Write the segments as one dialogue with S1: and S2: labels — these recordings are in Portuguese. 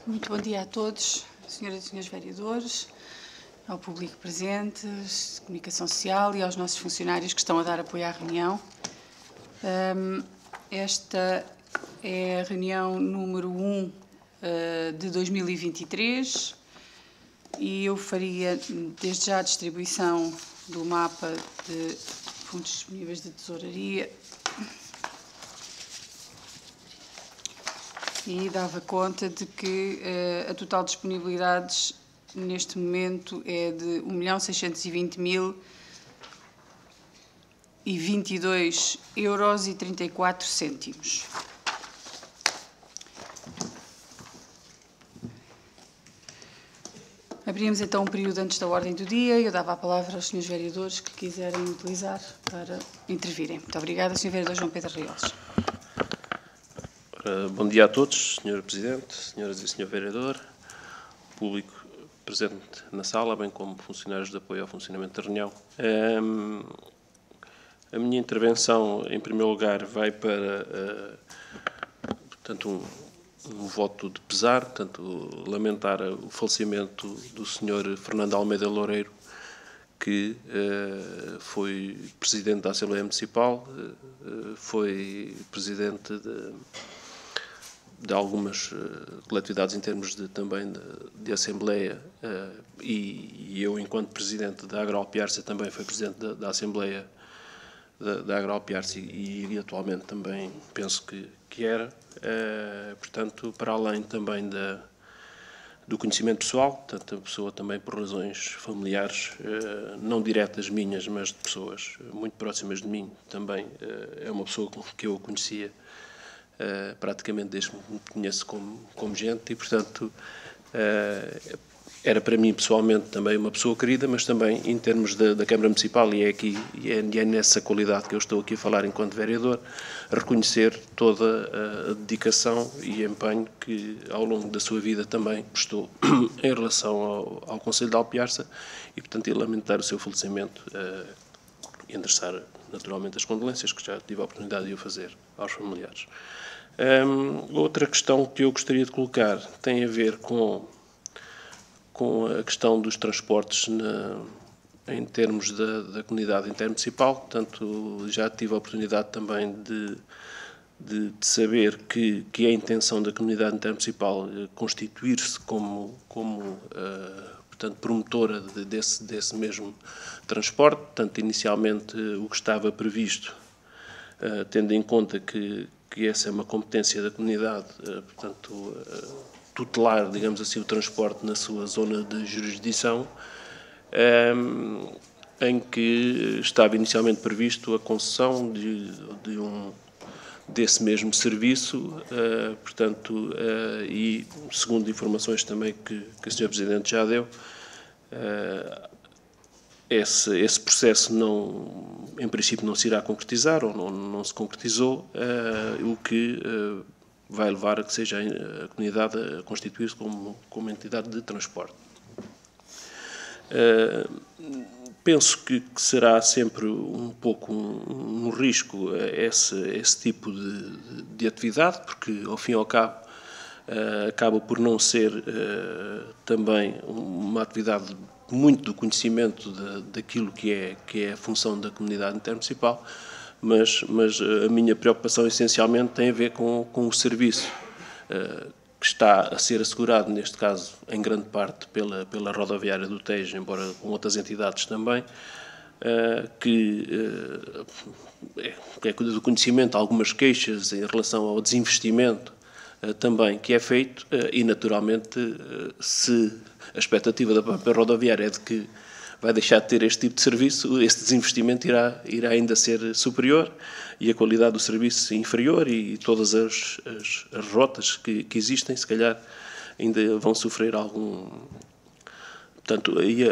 S1: Muito bom dia a todos, senhoras e senhores vereadores, ao público presente, de comunicação social e aos nossos funcionários que estão a dar apoio à reunião. Esta é a reunião número 1 de 2023 e eu faria desde já a distribuição do mapa de fundos disponíveis de tesouraria e dava conta de que a total disponibilidades neste momento é de 1.620.022,34 €. Abrimos então um período antes da ordem do dia e eu dava a palavra aos senhores vereadores que quiserem utilizar para intervirem. Muito obrigada, Sr. Vereador João Pedro Riolos.
S2: Bom dia a todos, Sr. Presidente, Senhoras e Sr. Vereador, público presente na sala, bem como funcionários de apoio ao funcionamento da reunião. A minha intervenção, em primeiro lugar, vai para, portanto, um voto de pesar, portanto, lamentar o falecimento do Sr. Fernando Almeida Loureiro, que foi Presidente da Assembleia Municipal, foi Presidente de algumas coletividades em termos também de Assembleia e eu, enquanto Presidente da Agroalpiarça, também fui Presidente da Assembleia da Agroalpiarça e atualmente também penso que era. Portanto, para além também do conhecimento pessoal, portanto, a pessoa também por razões familiares, não diretas minhas, mas de pessoas muito próximas de mim, também é uma pessoa que eu conhecia praticamente desde que me conheço como gente e, portanto, era para mim pessoalmente também uma pessoa querida, mas também em termos da Câmara Municipal, e é nessa qualidade que eu estou aqui a falar enquanto vereador, reconhecer toda a dedicação e empenho que ao longo da sua vida também prestou em relação ao Concelho de Alpiarça e, portanto, lamentar o seu falecimento e endereçar naturalmente as condolências que já tive a oportunidade de o fazer aos familiares. Outra questão que eu gostaria de colocar tem a ver com a questão dos transportes em termos da comunidade intermunicipal. Portanto, já tive a oportunidade também de saber que é a intenção da comunidade intermunicipal constituir-se como portanto, promotora desse mesmo transporte. Portanto, inicialmente o que estava previsto, tendo em conta que essa é uma competência da comunidade, portanto, tutelar, digamos assim, o transporte na sua zona de jurisdição, em que estava inicialmente previsto a concessão desse mesmo serviço, portanto, e segundo informações também que o Sr. Presidente já deu, esse processo em princípio não se irá concretizar ou não se concretizou, o que vai levar a que seja a comunidade a constituir-se como entidade de transporte. Penso que será sempre um pouco um risco esse tipo de atividade, porque ao fim e ao cabo acaba por não ser também uma atividade muito do conhecimento daquilo que é a função da comunidade intermunicipal, mas a minha preocupação essencialmente tem a ver com o serviço que está a ser assegurado, neste caso, em grande parte pela rodoviária do Tejo, embora com outras entidades também, que é do conhecimento algumas queixas em relação ao desinvestimento também que é feito e, naturalmente, se a expectativa da própria rodoviária é de que vai deixar de ter este tipo de serviço, esse desinvestimento irá ainda ser superior e a qualidade do serviço inferior e todas as rotas que existem, se calhar, ainda vão sofrer algum... Portanto, aí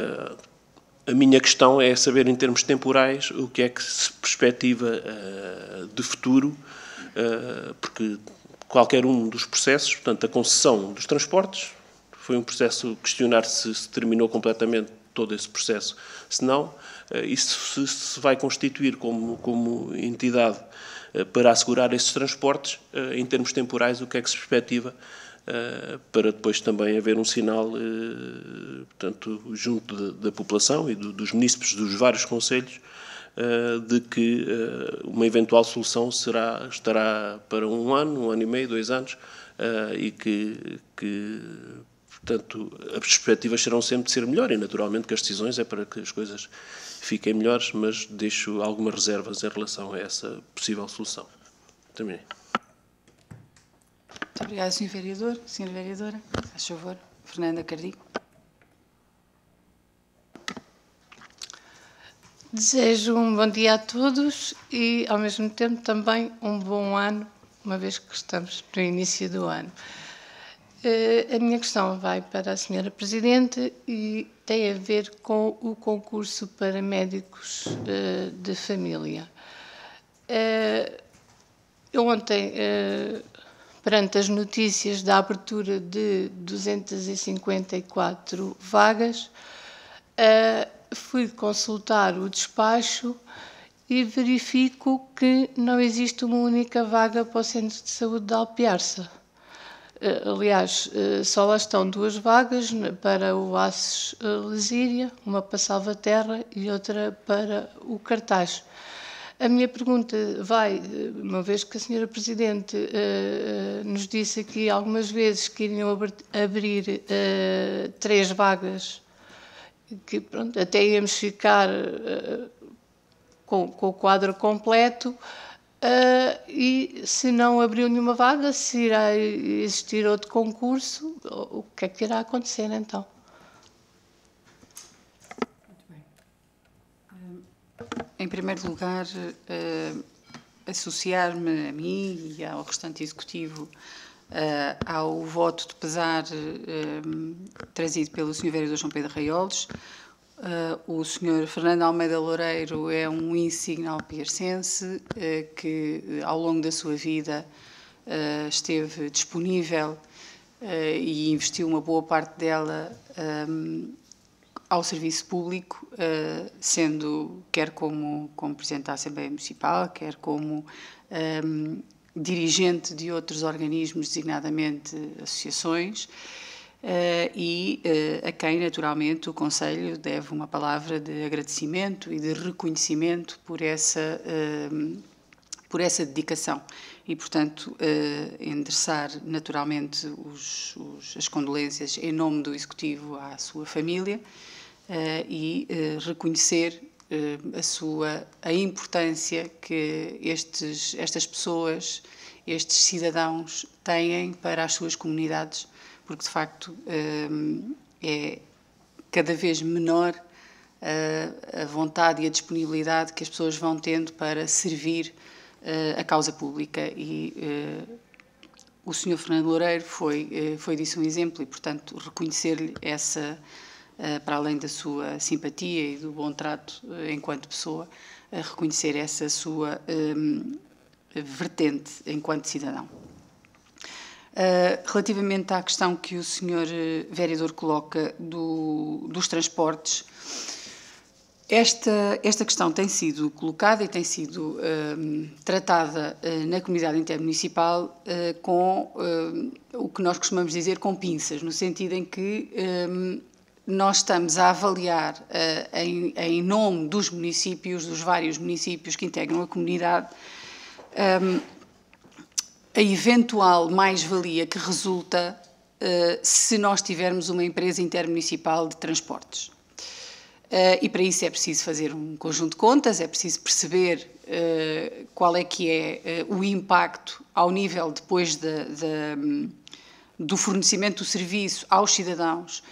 S2: a minha questão é saber, em termos temporais, o que é que se perspectiva de futuro, porque qualquer um dos processos, portanto, a concessão dos transportes, foi um processo questionar se terminou completamente todo esse processo. Se não, isso se vai constituir como entidade para assegurar esses transportes, em termos temporais, o que é que se perspectiva para depois também haver um sinal, portanto, junto da população e dos munícipes dos vários concelhos, de que uma eventual solução estará para 1 ano, 1 ano e meio, 2 anos, e que portanto, as perspectivas serão sempre de ser melhor, e naturalmente que as decisões é para que as coisas fiquem melhores, mas deixo algumas reservas em relação a essa possível solução. Terminei.
S1: Muito obrigada, Sr. Vereador. Sra. Vereadora, faz favor. Fernanda Cardigo.
S3: Desejo um bom dia a todos e, ao mesmo tempo, também um bom ano, uma vez que estamos no início do ano. A minha questão vai para a Sra. Presidente e tem a ver com o concurso para médicos de família. Eu ontem, perante as notícias da abertura de 254 vagas, fui consultar o despacho e verifico que não existe uma única vaga para o Centro de Saúde de Alpiarça. Aliás, só lá estão 2 vagas para o ACES Lesíria, uma para Salvaterra e outra para o Cartaz. A minha pergunta vai, uma vez que a Sra. Presidente nos disse aqui algumas vezes que iriam abrir 3 vagas, que pronto, até íamos ficar com o quadro completo, e se não abriu nenhuma vaga, se irá existir outro concurso, o que é que irá acontecer então?
S1: Muito bem. Em primeiro lugar, associar-me a mim e ao restante Executivo ao voto de pesar trazido pelo Sr. Vereador João Pedro Raiolos. O Sr. Fernando Almeida Loureiro é um insigne alpiarcense que, ao longo da sua vida, esteve disponível e investiu uma boa parte dela ao serviço público, sendo quer como Presidente da Assembleia Municipal, quer como dirigente de outros organismos, designadamente associações, e a quem, naturalmente, o Conselho deve uma palavra de agradecimento e de reconhecimento por essa dedicação. E, portanto, endereçar, naturalmente, as condolências em nome do Executivo à sua família e reconhecer a importância que estas pessoas, estes cidadãos, têm para as suas comunidades, porque, de facto, é cada vez menor a vontade e a disponibilidade que as pessoas vão tendo para servir a causa pública. E o Sr. Fernando Loureiro foi disso um exemplo e, portanto, reconhecer-lhe essa, para além da sua simpatia e do bom trato enquanto pessoa, reconhecer essa sua vertente enquanto cidadão. Relativamente à questão que o Sr. Vereador coloca dos transportes, esta questão tem sido colocada e tem sido tratada na comunidade intermunicipal com o que nós costumamos dizer com pinças, no sentido em que nós estamos a avaliar em nome dos municípios, dos vários municípios que integram a comunidade, a eventual mais-valia que resulta se nós tivermos uma empresa intermunicipal de transportes. E para isso é preciso fazer um conjunto de contas, é preciso perceber qual é que é o impacto ao nível depois do fornecimento do serviço aos cidadãos,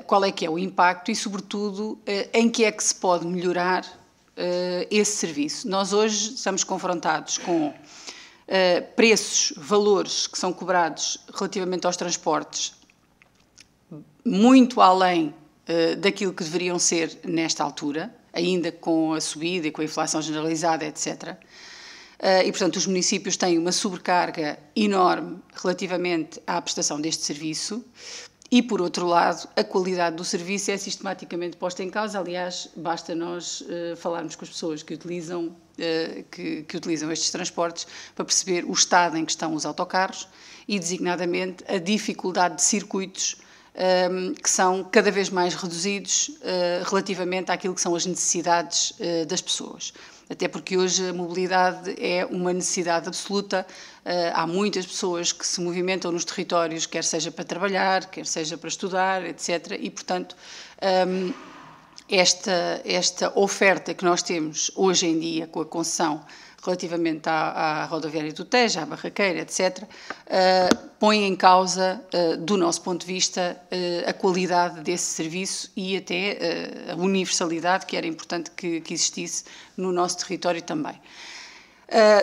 S1: qual é que é o impacto e, sobretudo, em que é que se pode melhorar esse serviço. Nós hoje estamos confrontados com preços, valores que são cobrados relativamente aos transportes muito além daquilo que deveriam ser nesta altura, ainda com a subida e com a inflação generalizada, etc. E, portanto, os municípios têm uma sobrecarga enorme relativamente à prestação deste serviço e, por outro lado, a qualidade do serviço é sistematicamente posta em causa. Aliás, basta nós falarmos com as pessoas que utilizam que utilizam estes transportes para perceber o estado em que estão os autocarros e, designadamente, a dificuldade de circuitos que são cada vez mais reduzidos relativamente àquilo que são as necessidades das pessoas. Até porque hoje a mobilidade é uma necessidade absoluta. Há muitas pessoas que se movimentam nos territórios, quer seja para trabalhar, quer seja para estudar, etc. E, portanto, esta oferta que nós temos hoje em dia com a concessão relativamente à rodoviária do Tejo, à Barraqueira, etc., põe em causa, do nosso ponto de vista, a qualidade desse serviço e até a universalidade que era importante que existisse no nosso território também.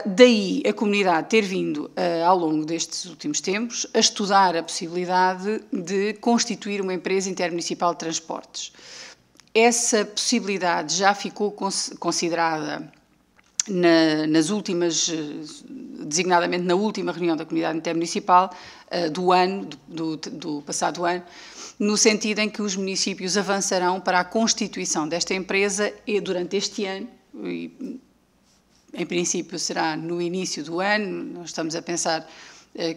S1: Daí a comunidade ter vindo, ao longo destes últimos tempos, a estudar a possibilidade de constituir uma empresa intermunicipal de transportes. Essa possibilidade já ficou considerada nas últimas, designadamente na última reunião da Comunidade Intermunicipal do passado ano, no sentido em que os municípios avançarão para a constituição desta empresa durante este ano, e, em princípio será no início do ano. Nós estamos a pensar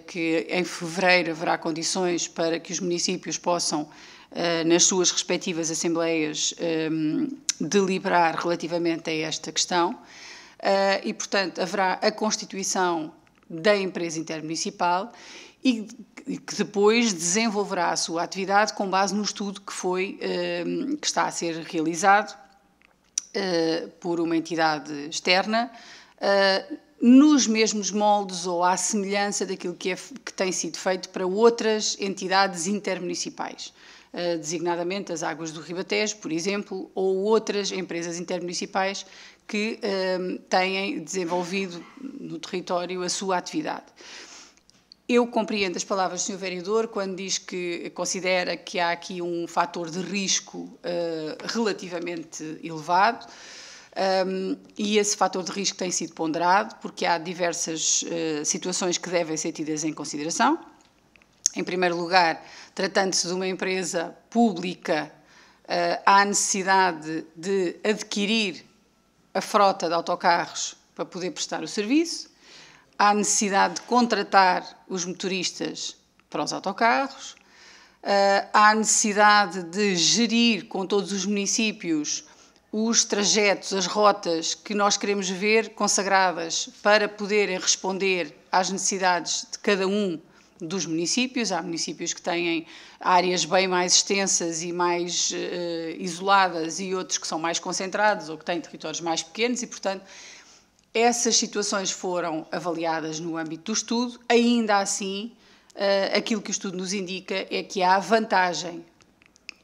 S1: que em fevereiro haverá condições para que os municípios possam, nas suas respectivas assembleias, deliberar relativamente a esta questão. E, portanto, haverá a constituição da empresa intermunicipal e que depois desenvolverá a sua atividade com base no estudo que está a ser realizado por uma entidade externa, nos mesmos moldes ou à semelhança daquilo que tem sido feito para outras entidades intermunicipais, designadamente as Águas do Ribatejo, por exemplo, ou outras empresas intermunicipais que têm desenvolvido no território a sua atividade. Eu compreendo as palavras do Sr. Vereador quando diz que considera que há aqui um fator de risco relativamente elevado, e esse fator de risco tem sido ponderado porque há diversas situações que devem ser tidas em consideração. Em primeiro lugar, tratando-se de uma empresa pública, há a necessidade de adquirir a frota de autocarros para poder prestar o serviço, há a necessidade de contratar os motoristas para os autocarros, há a necessidade de gerir com todos os municípios os trajetos, as rotas que nós queremos ver consagradas para poderem responder às necessidades de cada um dos municípios. Há municípios que têm áreas bem mais extensas e mais isoladas e outros que são mais concentrados ou que têm territórios mais pequenos e, portanto, essas situações foram avaliadas no âmbito do estudo. Ainda assim, aquilo que o estudo nos indica é que há vantagem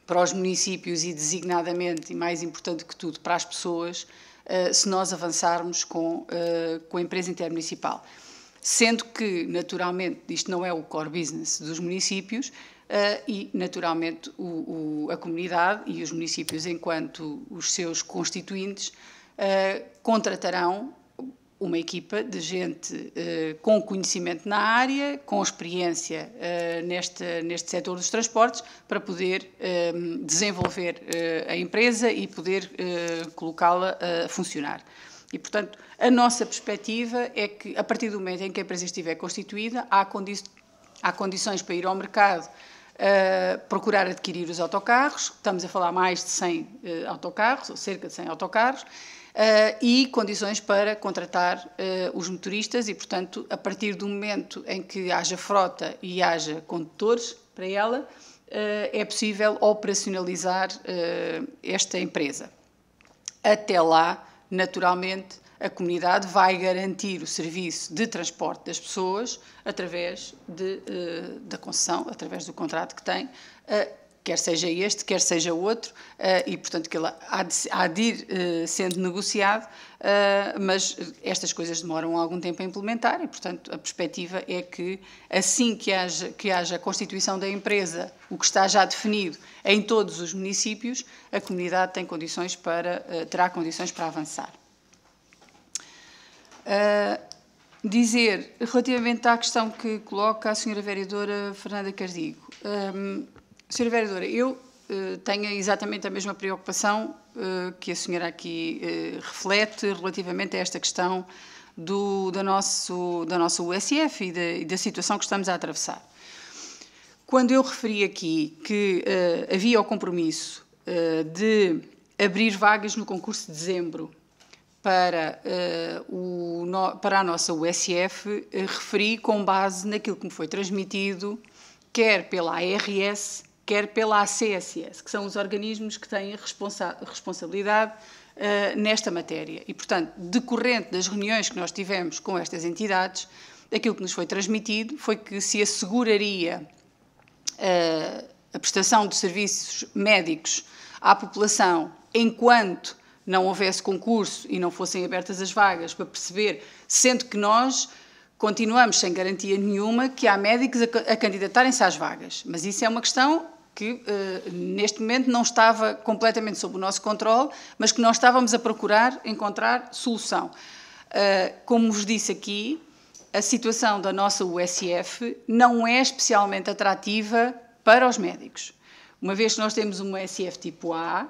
S1: para os municípios e, designadamente, e mais importante que tudo, para as pessoas, se nós avançarmos com a empresa intermunicipal. Sendo que, naturalmente, isto não é o core business dos municípios e, naturalmente, a comunidade e os municípios, enquanto os seus constituintes, contratarão uma equipa de gente com conhecimento na área, com experiência neste setor dos transportes, para poder desenvolver a empresa e poder colocá-la a funcionar. E, portanto, a nossa perspectiva é que, a partir do momento em que a empresa estiver constituída, há condições para ir ao mercado procurar adquirir os autocarros. Estamos a falar mais de 100 autocarros, ou cerca de 100 autocarros, e condições para contratar os motoristas e, portanto, a partir do momento em que haja frota e haja condutores para ela, é possível operacionalizar esta empresa. Até lá, naturalmente, a comunidade vai garantir o serviço de transporte das pessoas através da concessão, através do contrato que tem, quer seja este, quer seja outro, e, portanto, que ele há de ir sendo negociado, mas estas coisas demoram algum tempo a implementar e, portanto, a perspectiva é que, assim que haja a constituição da empresa, o que está já definido em todos os municípios, a comunidade terá condições para avançar. Dizer, relativamente à questão que coloca a Sra. Vereadora Fernanda Cardigo, Sra. Vereadora, eu tenho exatamente a mesma preocupação que a senhora aqui reflete relativamente a esta questão da nossa USF e da situação que estamos a atravessar. Quando eu referi aqui que havia o compromisso de abrir vagas no concurso de dezembro para a nossa USF, referi com base naquilo que me foi transmitido, quer pela ARS, quer pela ACSS, que são os organismos que têm responsabilidade nesta matéria. E, portanto, decorrente das reuniões que nós tivemos com estas entidades, aquilo que nos foi transmitido foi que se asseguraria a prestação de serviços médicos à população enquanto não houvesse concurso e não fossem abertas as vagas, para perceber, sendo que nós continuamos sem garantia nenhuma que há médicos a candidatarem-se às vagas. Mas isso é uma questão que neste momento não estava completamente sob o nosso controle, mas que nós estávamos a procurar encontrar solução. Como vos disse aqui, a situação da nossa USF não é especialmente atrativa para os médicos. Uma vez que nós temos uma USF tipo A,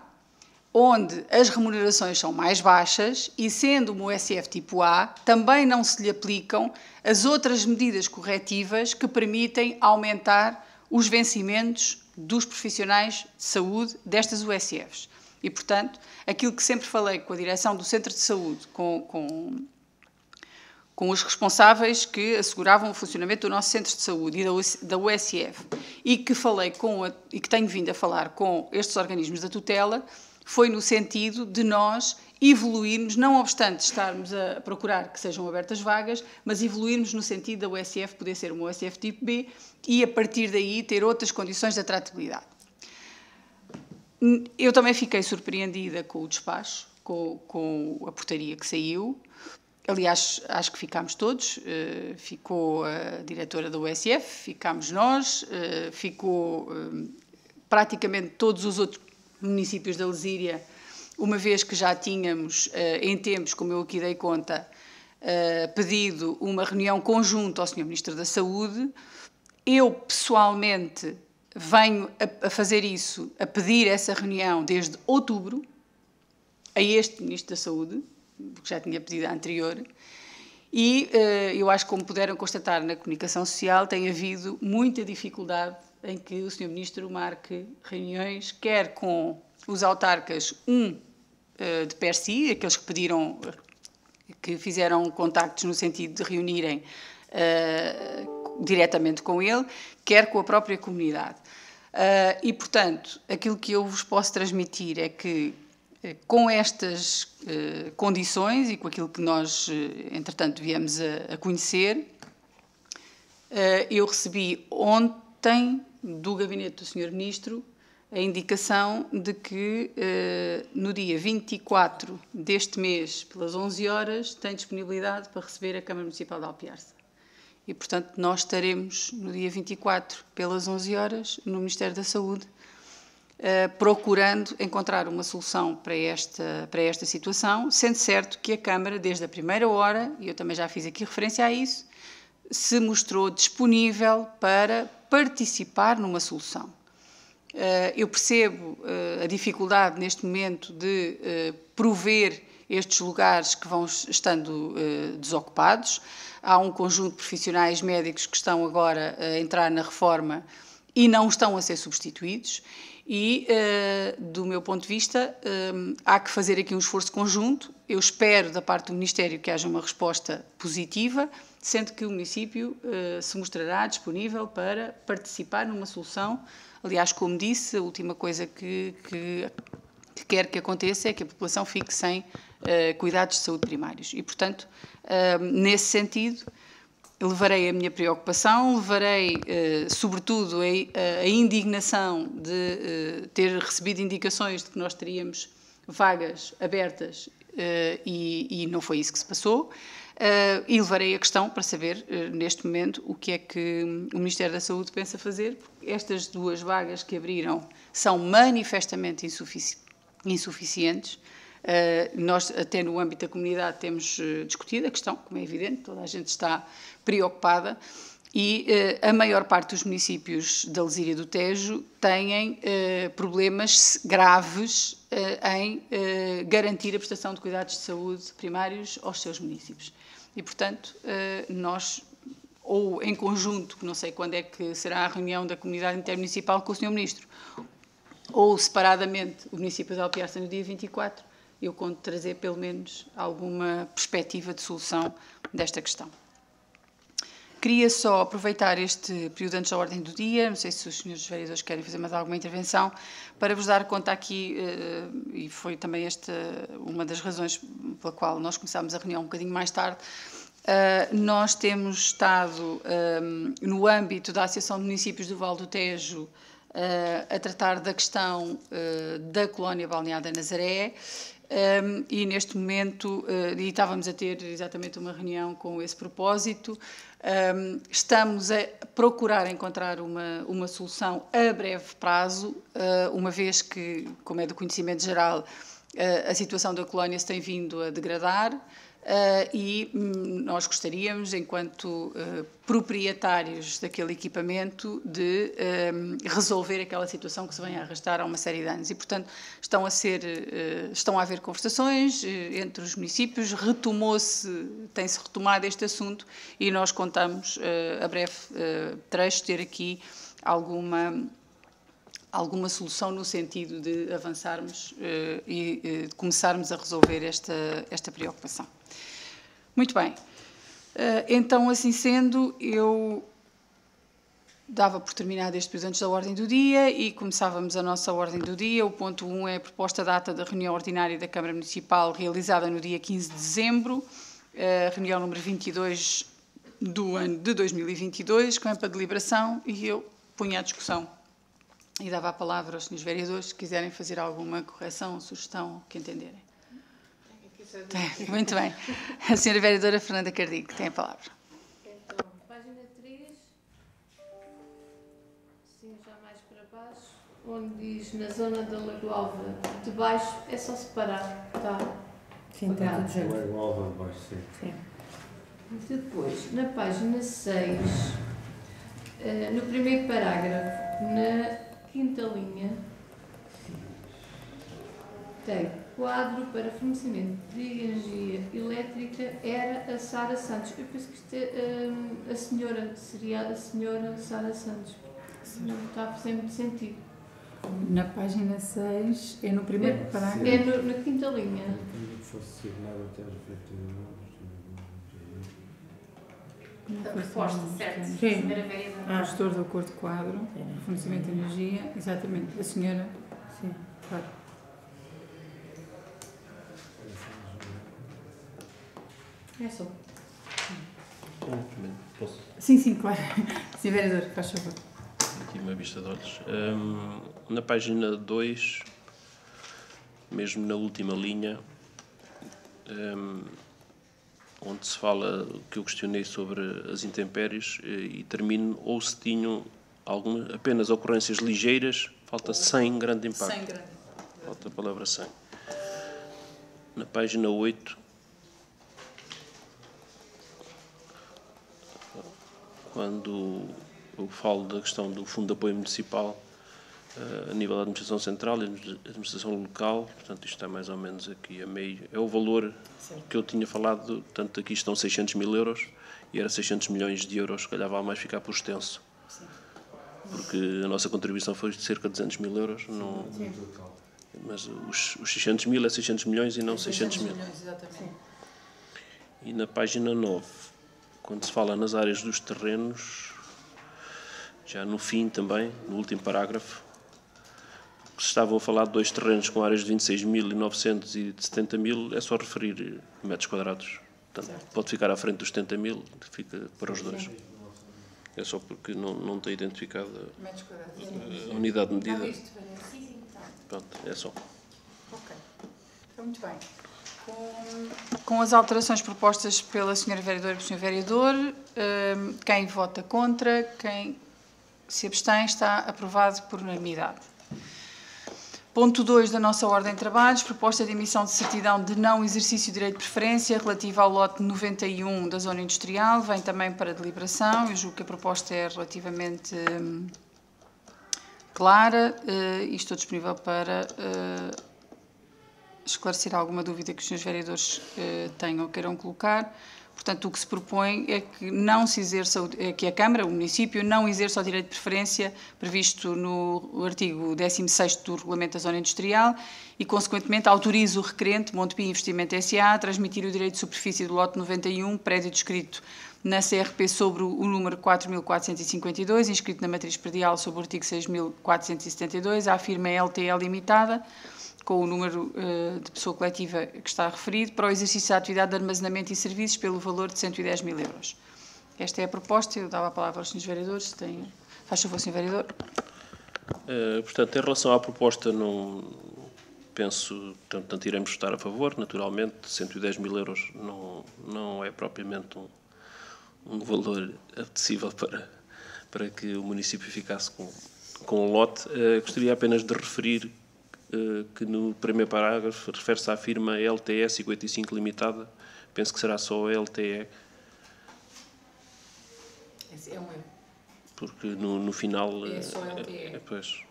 S1: onde as remunerações são mais baixas e, sendo uma USF tipo A, também não se lhe aplicam as outras medidas corretivas que permitem aumentar os vencimentos dos profissionais de saúde destas USFs. E, portanto, aquilo que sempre falei com a direção do Centro de Saúde, com os responsáveis que asseguravam o funcionamento do nosso Centro de Saúde e da USF, e que e que tenho vindo a falar com estes organismos da tutela, foi no sentido de nós evoluirmos, não obstante estarmos a procurar que sejam abertas vagas, mas evoluirmos no sentido da USF poder ser uma USF tipo B e, a partir daí, ter outras condições de atratividade. Eu também fiquei surpreendida com o despacho, com a portaria que saiu. Aliás, acho que ficámos todos. Ficou a diretora da USF, ficámos nós, ficou praticamente todos os outros municípios da Lesíria, uma vez que já tínhamos, em tempos, como eu aqui dei conta, pedido uma reunião conjunta ao Sr. Ministro da Saúde. Eu, pessoalmente, venho a fazer isso, a pedir essa reunião desde outubro, a este Ministro da Saúde, porque já tinha pedido a anterior, e eu acho que, como puderam constatar na comunicação social, tem havido muita dificuldade em que o Sr. Ministro marque reuniões, quer com os autarcas, de per si, aqueles que pediram, que fizeram contactos no sentido de reunirem diretamente com ele, quer com a própria comunidade. E, portanto, aquilo que eu vos posso transmitir é que, com estas condições e com aquilo que nós, entretanto, viemos a conhecer, eu recebi ontem do gabinete do Sr. Ministro a indicação de que no dia 24 deste mês, pelas 11 horas, tem disponibilidade para receber a Câmara Municipal de Alpiarça. E, portanto, nós estaremos no dia 24, pelas 11 horas, no Ministério da Saúde, procurando encontrar uma solução para esta situação, sendo certo que a Câmara, desde a primeira hora, e eu também já fiz aqui referência a isso, se mostrou disponível para participar numa solução. Eu percebo a dificuldade neste momento de prover estes lugares que vão estando desocupados. Há um conjunto de profissionais médicos que estão agora a entrar na reforma e não estão a ser substituídos. E, do meu ponto de vista, há que fazer aqui um esforço conjunto. Eu espero, da parte do Ministério, que haja uma resposta positiva, sendo que o município se mostrará disponível para participar numa solução. Aliás, como disse, a última coisa que quer que aconteça é que a população fique sem cuidados de saúde primários. E, portanto, nesse sentido, levarei a minha preocupação, levarei, sobretudo, a indignação de ter recebido indicações de que nós teríamos vagas abertas e não foi isso que se passou, e levarei a questão para saber, neste momento, o que é que o Ministério da Saúde pensa fazer, porque estas 2 vagas que abriram são manifestamente insuficientes. Nós, até no âmbito da comunidade, temos discutido a questão, como é evidente, toda a gente está preocupada. E a maior parte dos municípios da Lesíria do Tejo têm problemas graves em garantir a prestação de cuidados de saúde primários aos seus municípios. E, portanto, nós, ou em conjunto, não sei quando é que será a reunião da Comunidade Intermunicipal com o Sr. Ministro, ou separadamente o município de Alpiarça no dia 24, eu conto trazer pelo menos alguma perspectiva de solução desta questão. Queria só aproveitar este período antes da ordem do dia, não sei se os senhores vereadores querem fazer mais alguma intervenção, para vos dar conta aqui, e foi também esta uma das razões pela qual nós começámos a reunião um bocadinho mais tarde. Nós temos estado, no âmbito da Associação de Municípios do Val do Tejo, a tratar da questão da colónia balnear da Nazaré, e neste momento, e estávamos a ter exatamente uma reunião com esse propósito, estamos a procurar encontrar uma solução a breve prazo, uma vez que, como é do conhecimento geral, a situação da colónia se tem vindo a degradar, e nós gostaríamos, enquanto proprietários daquele equipamento, de resolver aquela situação que se vem a arrastar há uma série de anos. E, portanto, estão a haver conversações entre os municípios, tem-se retomado este assunto e nós contamos, a breve trecho, ter aqui alguma solução no sentido de avançarmos e começarmos a resolver esta preocupação. Muito bem. Então, assim sendo, eu dava por terminado este período antes da ordem do dia e começávamos a nossa ordem do dia. O ponto 1 é a proposta data da reunião ordinária da Câmara Municipal, realizada no dia 15 de dezembro, reunião número 22 do ano de 2022, com a deliberação, e eu punha à discussão e dava a palavra aos senhores vereadores, se quiserem fazer alguma correção, sugestão, o que entenderem. Muito bem. A senhora vereadora Fernanda Cardigo tem a palavra.
S3: Então, página 3, assim já mais para baixo, onde diz na zona da Lagoa Alva de baixo, é só separar, tá?
S4: Sim, está tudo junto.
S5: Lagoa Alva de baixo, sim.
S3: Depois, na página 6, no primeiro parágrafo, na quinta linha, tem quadro para fornecimento de energia elétrica era a Sara Santos. Eu penso que isto é, seria a senhora Sara Santos. Não está a fazer muito sentido.
S4: Na página 6, é no primeiro parágrafo.
S3: É na quinta linha.
S5: Se fosse signado até as 21
S6: A proposta, certo?
S4: Sim.
S6: Senhora vereadora.
S4: Gestor do acordo quadro, fornecimento de energia, exatamente. A senhora, sim, claro.
S3: É só.
S2: Posso?
S4: Sim, claro. Sim, vereador, faz favor.
S2: Aqui uma vista de olhos. Na página 2, mesmo na última linha, onde se fala que eu questionei sobre as intempéries, e termino, ou se tinham apenas ocorrências ligeiras, falta sem grande impacto.
S1: Sem grande.
S2: Falta a palavra sem. Na página 8, quando eu falo da questão do Fundo de Apoio Municipal, a nível da Administração Central e Administração Local, portanto isto está mais ou menos aqui a meio, é o valor que eu tinha falado, portanto aqui estão 600 mil euros e era 600 milhões de euros, se calhar vale mais ficar por extenso, porque a nossa contribuição foi de cerca de 200 mil euros, não, mas os 600 mil é 600 milhões e não 600 mil.
S1: Exatamente.
S2: E na página 9, quando se fala nas áreas dos terrenos, já no fim também, no último parágrafo, se estavam a falar de 2 terrenos com áreas de 26.900 e de 70 mil, é só referir metros quadrados. Portanto, pode ficar à frente dos 70 mil, fica para os dois. É só porque não está identificada a unidade de medida. Pronto, é só.
S1: Ok. Então, muito bem. Com as alterações propostas pela senhora vereadora e pelo senhor vereador, quem vota contra, quem se abstém, está aprovado por unanimidade. Ponto 2 da nossa ordem de trabalhos, proposta de emissão de certidão de não exercício de direito de preferência relativa ao lote 91 da zona industrial, vem também para deliberação. Eu julgo que a proposta é relativamente clara e estou disponível para esclarecer alguma dúvida que os senhores vereadores tenham ou queiram colocar. Portanto, o que se propõe é que não se exerça, que a Câmara, o município, não exerça o direito de preferência previsto no artigo 16º do Regulamento da Zona Industrial e, consequentemente, autorize o requerente, Montepio Investimento S.A., a transmitir o direito de superfície do lote 91, prédio descrito na CRP sobre o número 4.452, inscrito na matriz predial sobre o artigo 6.472, à firma LTE Limitada, com o número de pessoa coletiva que está referido, para o exercício da atividade de armazenamento e serviços pelo valor de 110 mil euros. Esta é a proposta. Eu dava a palavra aos senhores vereadores. Faz favor, senhor vereador.
S2: Portanto, em relação à proposta, não penso, portanto, iremos votar a favor. Naturalmente, 110 mil euros não é propriamente um valor apetecível para que o município ficasse com o lote. Gostaria apenas de referir que no primeiro parágrafo refere-se à firma LTE 55 Limitada. Penso que será só a LTE.
S1: É um erro.
S2: Porque no final...
S1: É só LTE.
S2: Pois,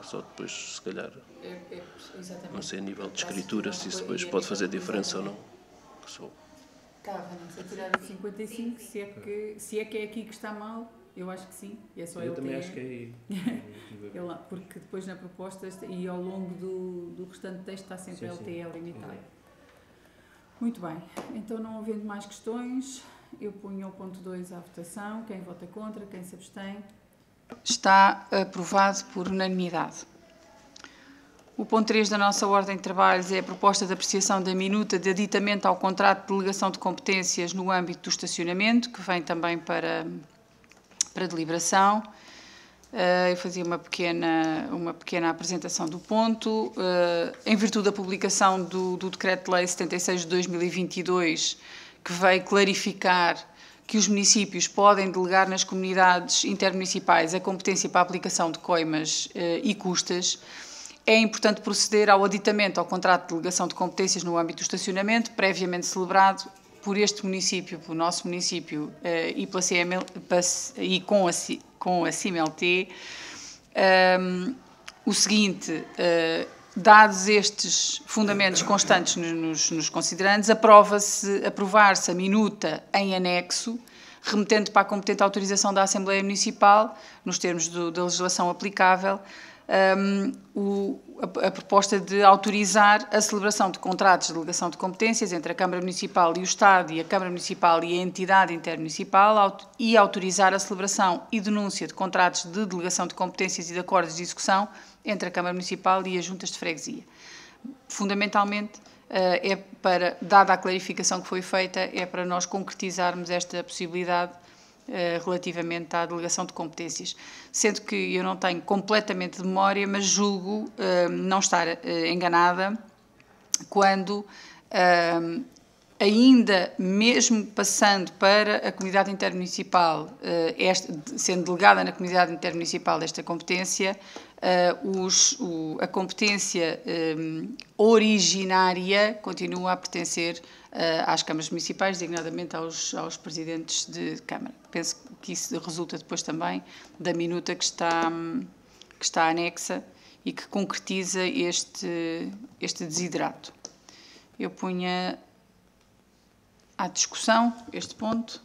S2: só depois, se calhar...
S1: Exatamente.
S2: Não sei, a nível de escritura, se isso depois pode fazer diferença ou não.
S4: Se eu tirar o 55, se é que é aqui que está mal, eu acho que sim. E é só
S2: Eu também acho que é aí.
S4: Porque depois na proposta e ao longo do restante texto está sempre LTE limitado. Muito bem. Então, não havendo mais questões, eu ponho o ponto 2 à votação. Quem vota contra, quem se abstém?
S1: Está aprovado por unanimidade. O ponto 3 da nossa ordem de trabalhos é a proposta de apreciação da minuta de aditamento ao contrato de delegação de competências no âmbito do estacionamento, que vem também para deliberação. Eu fazia uma pequena apresentação do ponto. Em virtude da publicação do Decreto-Lei 76 de 2022, que veio clarificar que os municípios podem delegar nas comunidades intermunicipais a competência para a aplicação de coimas e custas, é importante proceder ao aditamento ao contrato de delegação de competências no âmbito do estacionamento, previamente celebrado por este município, pelo nosso município e com a CIMLT, o seguinte: dados estes fundamentos constantes nos considerandos, aprovar-se a minuta em anexo, remetendo para a competente autorização da Assembleia Municipal, nos termos da legislação aplicável, a proposta de autorizar a celebração de contratos de delegação de competências entre a Câmara Municipal e o Estado e a Câmara Municipal e a entidade intermunicipal e autorizar a celebração e denúncia de contratos de delegação de competências e de acordos de execução entre a Câmara Municipal e as juntas de freguesia. Fundamentalmente, dada a clarificação que foi feita, é para nós concretizarmos esta possibilidade relativamente à delegação de competências. Sendo que eu não tenho completamente de memória, mas julgo não estar enganada quando, ainda mesmo passando para a comunidade intermunicipal, sendo delegada na comunidade intermunicipal esta competência, a competência originária continua a pertencer às câmaras municipais, designadamente aos presidentes de Câmara. Penso que isso resulta depois também da minuta que está anexa e que concretiza este desidrato. Eu punha à discussão este ponto.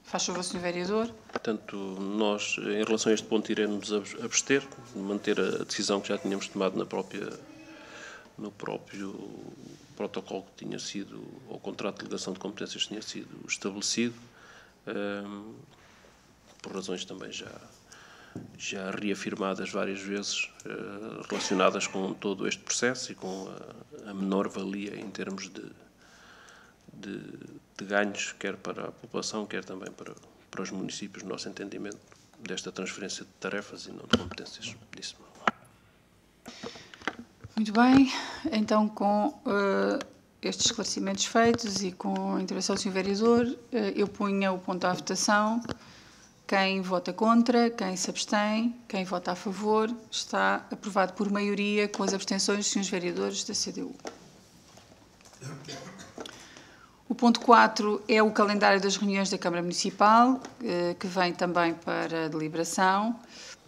S1: Faz favor, Sr. Vereador.
S2: Portanto, nós, em relação a este ponto, iremos abster, manter a decisão que já tínhamos tomado no próprio protocolo que tinha sido, ou contrato de delegação de competências que tinha sido estabelecido, por razões também já reafirmadas várias vezes, relacionadas com todo este processo e com a menor valia em termos de ganhos, quer para a população, quer também para os municípios, no nosso entendimento, desta transferência de tarefas e não de competências. Disse.
S1: Muito bem. Então, com estes esclarecimentos feitos e com a intervenção do Sr. Vereador, eu punha o ponto à votação. Quem vota contra, quem se abstém, quem vota a favor, está aprovado por maioria, com as abstenções dos senhores vereadores da CDU. O ponto 4 é o calendário das reuniões da Câmara Municipal, que vem também para deliberação.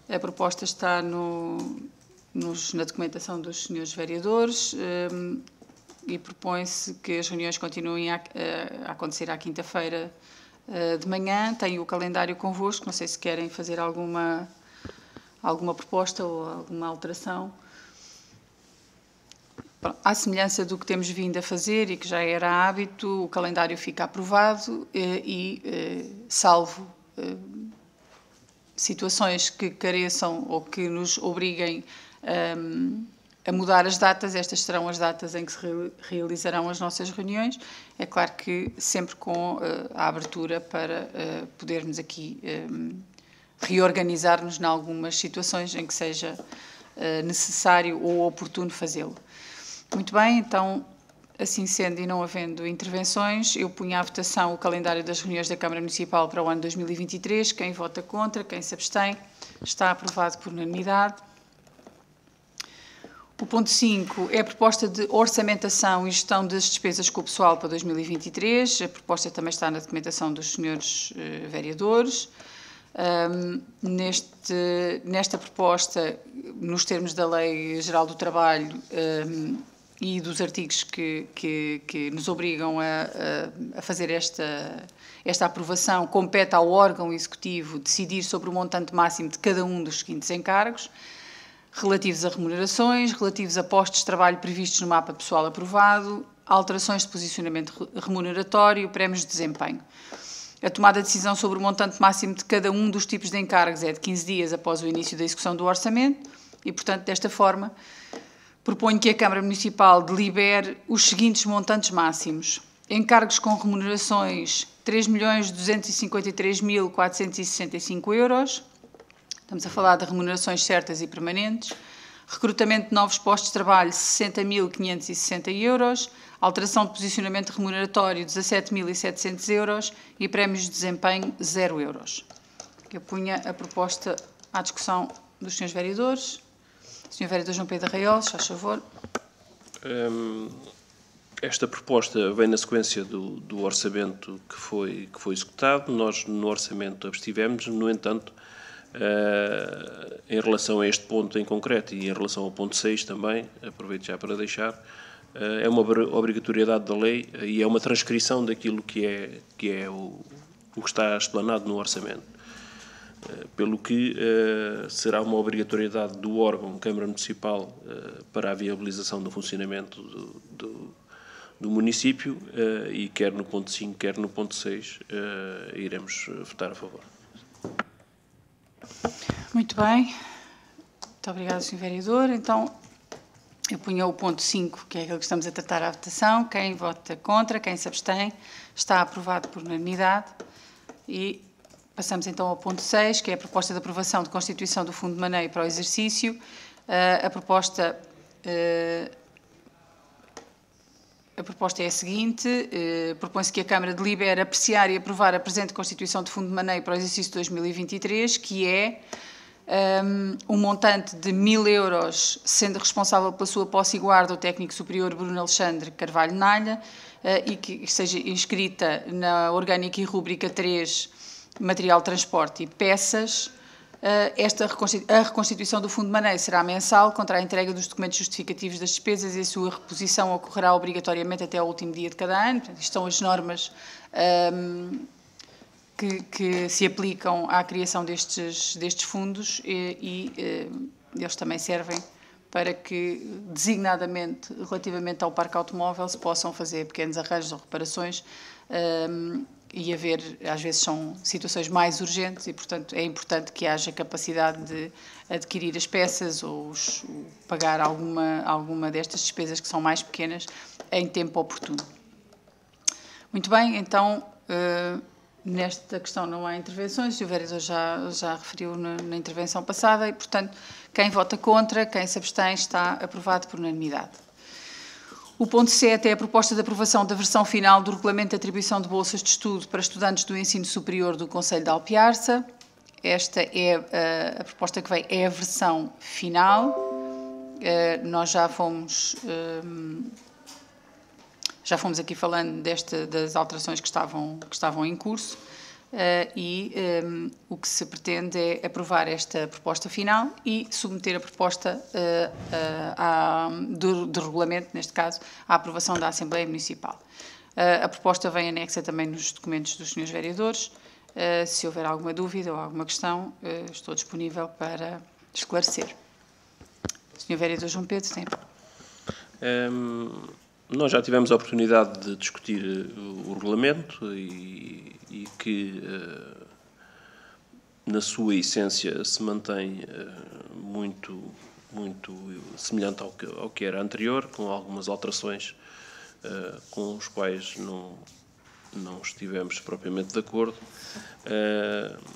S1: A proposta está na documentação dos senhores vereadores e propõe-se que as reuniões continuem a acontecer à quinta-feira de manhã. Tenho o calendário convosco, não sei se querem fazer alguma proposta ou alguma alteração. À semelhança do que temos vindo a fazer e que já era hábito, o calendário fica aprovado salvo situações que careçam ou que nos obriguem a mudar as datas, estas serão as datas em que se realizarão as nossas reuniões. É claro que sempre com a abertura para podermos aqui reorganizar-nos em algumas situações em que seja necessário ou oportuno fazê-lo. Muito bem, então, assim sendo e não havendo intervenções, eu ponho à votação o calendário das reuniões da Câmara Municipal para o ano 2023. Quem vota contra, quem se abstém, está aprovado por unanimidade. O ponto 5 é a proposta de orçamentação e gestão das despesas com o pessoal para 2023. A proposta também está na documentação dos senhores vereadores. Nesta proposta, nos termos da Lei Geral do Trabalho e dos artigos que nos obrigam a fazer esta aprovação, compete ao órgão executivo decidir sobre o montante máximo de cada um dos seguintes encargos: relativos a remunerações, relativos a postos de trabalho previstos no mapa pessoal aprovado, alterações de posicionamento remuneratório, prémios de desempenho. A tomada de decisão sobre o montante máximo de cada um dos tipos de encargos é de 15 dias após o início da execução do orçamento e, portanto, desta forma, proponho que a Câmara Municipal delibere os seguintes montantes máximos: encargos com remunerações 3.253.465 euros, estamos a falar de remunerações certas e permanentes; recrutamento de novos postos de trabalho 60.560 euros, alteração de posicionamento remuneratório 17.700 euros e prémios de desempenho 0 euros. Eu punha a proposta à discussão dos senhores vereadores. Sr. Vereador João Pedro Arraiolos, faz favor.
S2: Esta proposta vem na sequência do orçamento que foi executado. Nós, no orçamento, abstivemos. No entanto, em relação a este ponto em concreto e em relação ao ponto 6 também, aproveito já para deixar, é uma obrigatoriedade da lei e é uma transcrição daquilo que é o que está explanado no orçamento. Pelo que será uma obrigatoriedade do órgão Câmara Municipal para a viabilização do funcionamento do município e quer no ponto 5, quer no ponto 6 iremos votar a favor.
S1: Muito bem. Muito obrigada, Sr. Vereador. Então, eu punho o ponto 5, que é aquele que estamos a tratar à votação. Quem vota contra, quem se abstém, está aprovado por unanimidade. E passamos então ao ponto 6, que é a proposta de aprovação de constituição do Fundo de Maneio para o exercício. A proposta é a seguinte: propõe-se que a Câmara delibere apreciar e aprovar a presente constituição de Fundo de Maneio para o exercício de 2023, que é um montante de 1.000 euros, sendo responsável pela sua posse e guarda o técnico superior Bruno Alexandre Carvalho Nalha, e que seja inscrita na orgânica e rúbrica 3, material de transporte e peças. A reconstituição do Fundo de Maneio será mensal, contra a entrega dos documentos justificativos das despesas, e a sua reposição ocorrerá obrigatoriamente até ao último dia de cada ano. Portanto, isto são as normas que se aplicam à criação destes fundos e eles também servem para que, designadamente, relativamente ao parque automóvel, se possam fazer pequenos arranjos ou reparações e haver, às vezes são situações mais urgentes e, portanto, é importante que haja capacidade de adquirir as peças ou pagar alguma destas despesas que são mais pequenas em tempo oportuno. Muito bem, então, nesta questão não há intervenções, o vereador já referiu na intervenção passada e, portanto, quem vota contra, quem se abstém, está aprovado por unanimidade. O ponto 7 é a proposta de aprovação da versão final do Regulamento de Atribuição de Bolsas de Estudo para estudantes do ensino superior do Concelho de Alpiarça. esta é a proposta que vem, é a versão final. Nós já fomos aqui falando das alterações que estavam em curso o que se pretende é aprovar esta proposta final e submeter a proposta de regulamento, neste caso, à aprovação da Assembleia Municipal. A proposta vem anexa também nos documentos dos senhores vereadores. Se houver alguma dúvida ou alguma questão, estou disponível para esclarecer. Sr. Vereador João Pedro, tem.
S2: Nós já tivemos a oportunidade de discutir o regulamento e que, na sua essência, se mantém muito semelhante ao que era anterior, com algumas alterações com os quais não estivemos propriamente de acordo.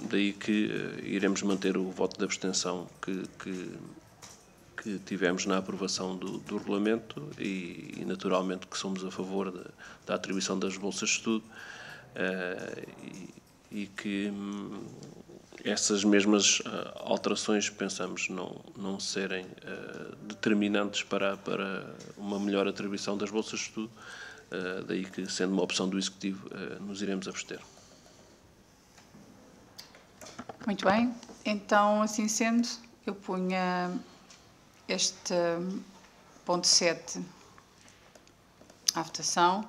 S2: Daí que iremos manter o voto de abstenção que tivemos na aprovação do regulamento e naturalmente que somos a favor da atribuição das bolsas de estudo e que essas mesmas alterações pensamos não serem determinantes para uma melhor atribuição das bolsas de estudo, daí que, sendo uma opção do Executivo, nos iremos abster.
S1: Muito bem, então, assim sendo, eu punha este ponto 7 à votação.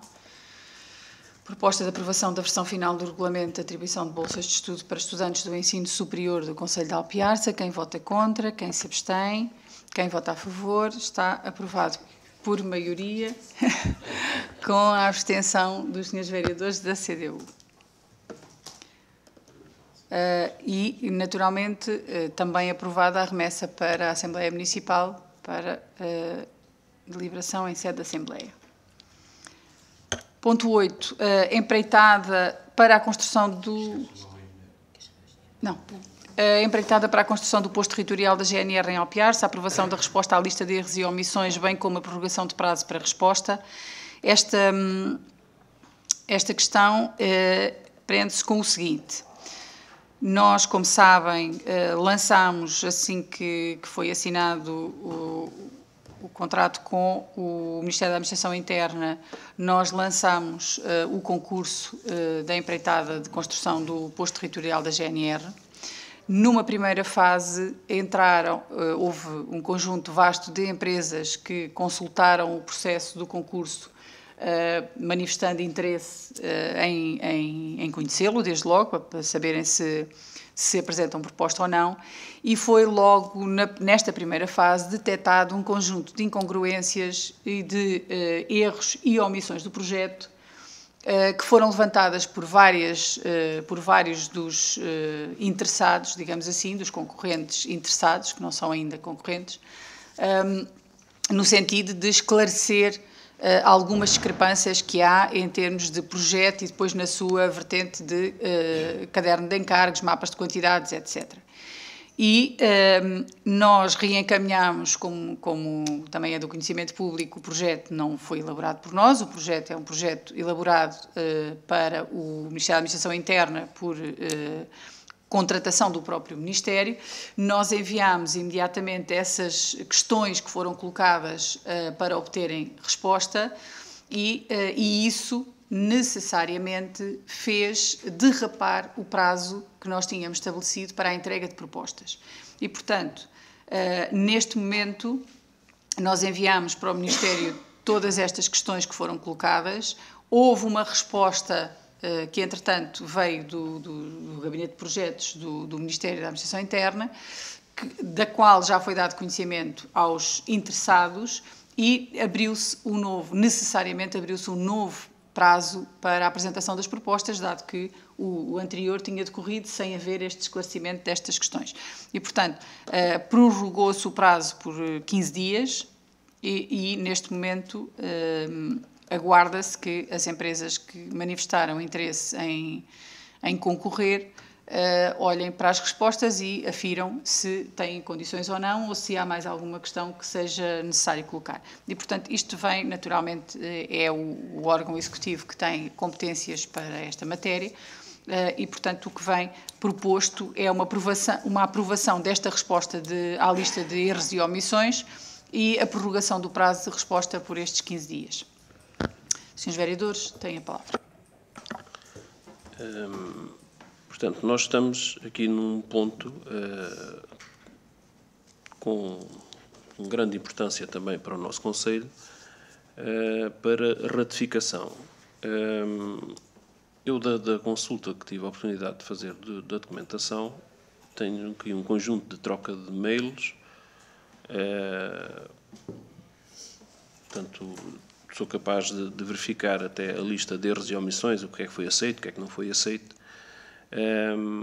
S1: Proposta de aprovação da versão final do regulamento de atribuição de bolsas de estudo para estudantes do ensino superior do Concelho de Alpiarça. Quem vota contra, quem se abstém, quem vota a favor, está aprovado por maioria, com a abstenção dos senhores vereadores da CDU. E, naturalmente, também aprovada a remessa para a Assembleia Municipal para deliberação em sede da Assembleia. Ponto 8. Empreitada para a construção do... Não. Empreitada para a construção do posto territorial da GNR em Alpiarça, a aprovação da resposta à lista de erros e omissões, bem como a prorrogação de prazo para resposta. Esta questão prende-se com o seguinte. Nós, como sabem, lançámos, assim que foi assinado o contrato com o Ministério da Administração Interna, nós lançámos o concurso da empreitada de construção do posto territorial da GNR. Numa primeira fase houve um conjunto vasto de empresas que consultaram o processo do concurso, manifestando interesse em conhecê-lo, desde logo, para saberem se apresentam proposta ou não, e foi logo nesta primeira fase detectado um conjunto de incongruências e de erros e omissões do projeto que foram levantadas por vários dos interessados, digamos assim, dos concorrentes interessados, que não são ainda concorrentes, no sentido de esclarecer algumas discrepâncias que há em termos de projeto e depois na sua vertente de caderno de encargos, mapas de quantidades, etc. E nós reencaminhámos, como também é do conhecimento público, o projeto não foi elaborado por nós, o projeto é um projeto elaborado para o Ministério da Administração Interna por contratação do próprio Ministério. Nós enviámos imediatamente essas questões que foram colocadas para obterem resposta e isso necessariamente fez derrapar o prazo que nós tínhamos estabelecido para a entrega de propostas. E, portanto, neste momento, nós enviámos para o Ministério todas estas questões que foram colocadas. Houve uma resposta que, entretanto, veio do Gabinete de Projetos do Ministério da Administração Interna, da qual já foi dado conhecimento aos interessados e necessariamente abriu-se um novo prazo para a apresentação das propostas, dado que o anterior tinha decorrido sem haver este esclarecimento destas questões. E, portanto, prorrogou-se o prazo por 15 dias e neste momento, aguarda-se que as empresas que manifestaram interesse em concorrer olhem para as respostas e afiram se têm condições ou não, ou se há mais alguma questão que seja necessário colocar. E, portanto, isto vem, naturalmente, é o órgão executivo que tem competências para esta matéria e, portanto, o que vem proposto é uma aprovação desta resposta à lista de erros e omissões e a prorrogação do prazo de resposta por estes 15 dias. Senhores vereadores, têm a palavra.
S2: Portanto, nós estamos aqui num ponto com grande importância também para o nosso Conselho, para ratificação. Eu, da consulta que tive a oportunidade de fazer da documentação, tenho aqui um conjunto de troca de mails, portanto, sou capaz de verificar até a lista de erros e omissões, o que é que foi aceito, o que é que não foi aceito.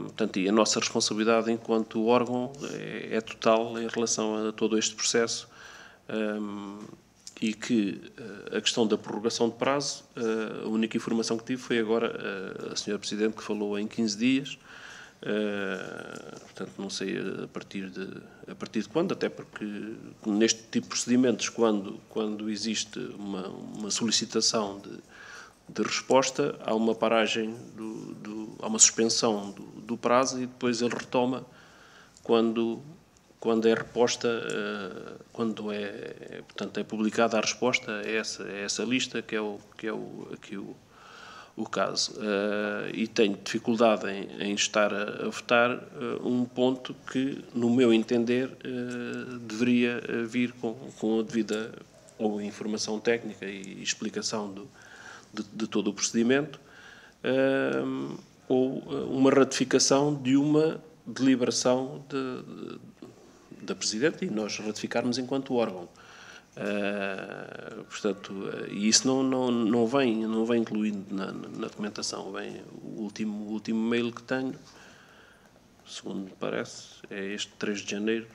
S2: Portanto, e a nossa responsabilidade enquanto órgão é total em relação a todo este processo, e que a questão da prorrogação de prazo, a única informação que tive foi agora a Sra. Presidente que falou em 15 dias, portanto não sei a partir de quando, até porque neste tipo de procedimentos, quando existe uma solicitação de resposta, há uma paragem, há uma suspensão do prazo e depois ele retoma quando é reposta, portanto, é publicada a resposta a essa lista, que é aqui o caso. E tenho dificuldade em estar a votar um ponto que, no meu entender, deveria vir com a devida ou informação técnica e explicação de todo o procedimento, ou uma ratificação de uma deliberação da Presidente e nós ratificarmos enquanto órgão. Portanto, e isso não vem incluído na documentação. Vem o último mail que tenho, segundo me parece, é este 3 de janeiro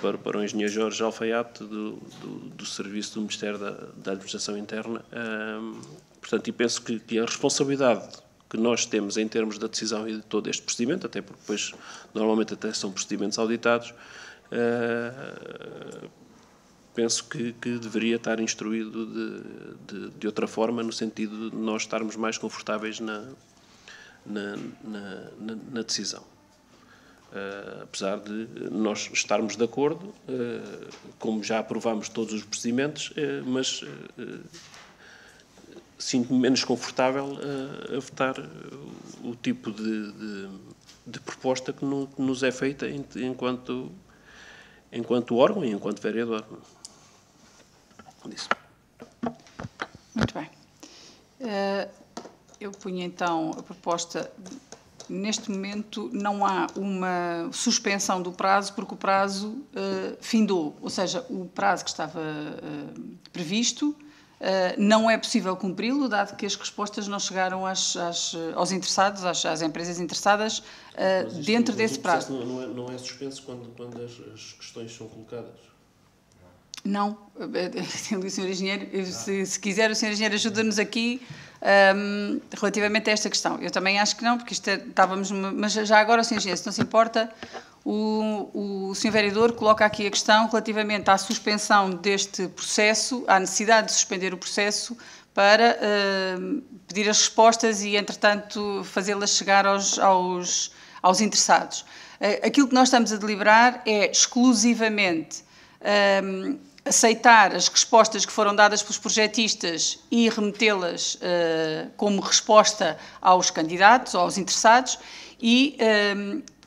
S2: para o engenheiro Jorge Alfaiate do Serviço do Ministério da Administração Interna. Portanto, e penso que a responsabilidade que nós temos em termos da decisão e de todo este procedimento, até porque depois normalmente até são procedimentos auditados, penso que deveria estar instruído de outra forma, no sentido de nós estarmos mais confortáveis na decisão. Apesar de nós estarmos de acordo, como já aprovámos todos os procedimentos, mas sinto-me menos confortável a votar o tipo de proposta que nos é feita enquanto órgão e enquanto vereador. Isso.
S1: Muito bem. Eu punho então a proposta. Neste momento não há uma suspensão do prazo porque o prazo findou, ou seja, o prazo que estava previsto não é possível cumpri-lo, dado que as respostas não chegaram aos interessados, às empresas interessadas, dentro desse prazo.
S2: Não é suspenso quando as questões são colocadas?
S1: Não. O Sr. Engenheiro, se quiser, o Sr. Engenheiro ajuda-nos aqui relativamente a esta questão. Eu também acho que não, porque estávamos... Mas já agora, Sr. Engenheiro, se não se importa, o Sr. Vereador coloca aqui a questão relativamente à suspensão deste processo, à necessidade de suspender o processo para pedir as respostas e, entretanto, fazê-las chegar aos interessados. Aquilo que nós estamos a deliberar é exclusivamente aceitar as respostas que foram dadas pelos projetistas e remetê-las como resposta aos candidatos, aos interessados, e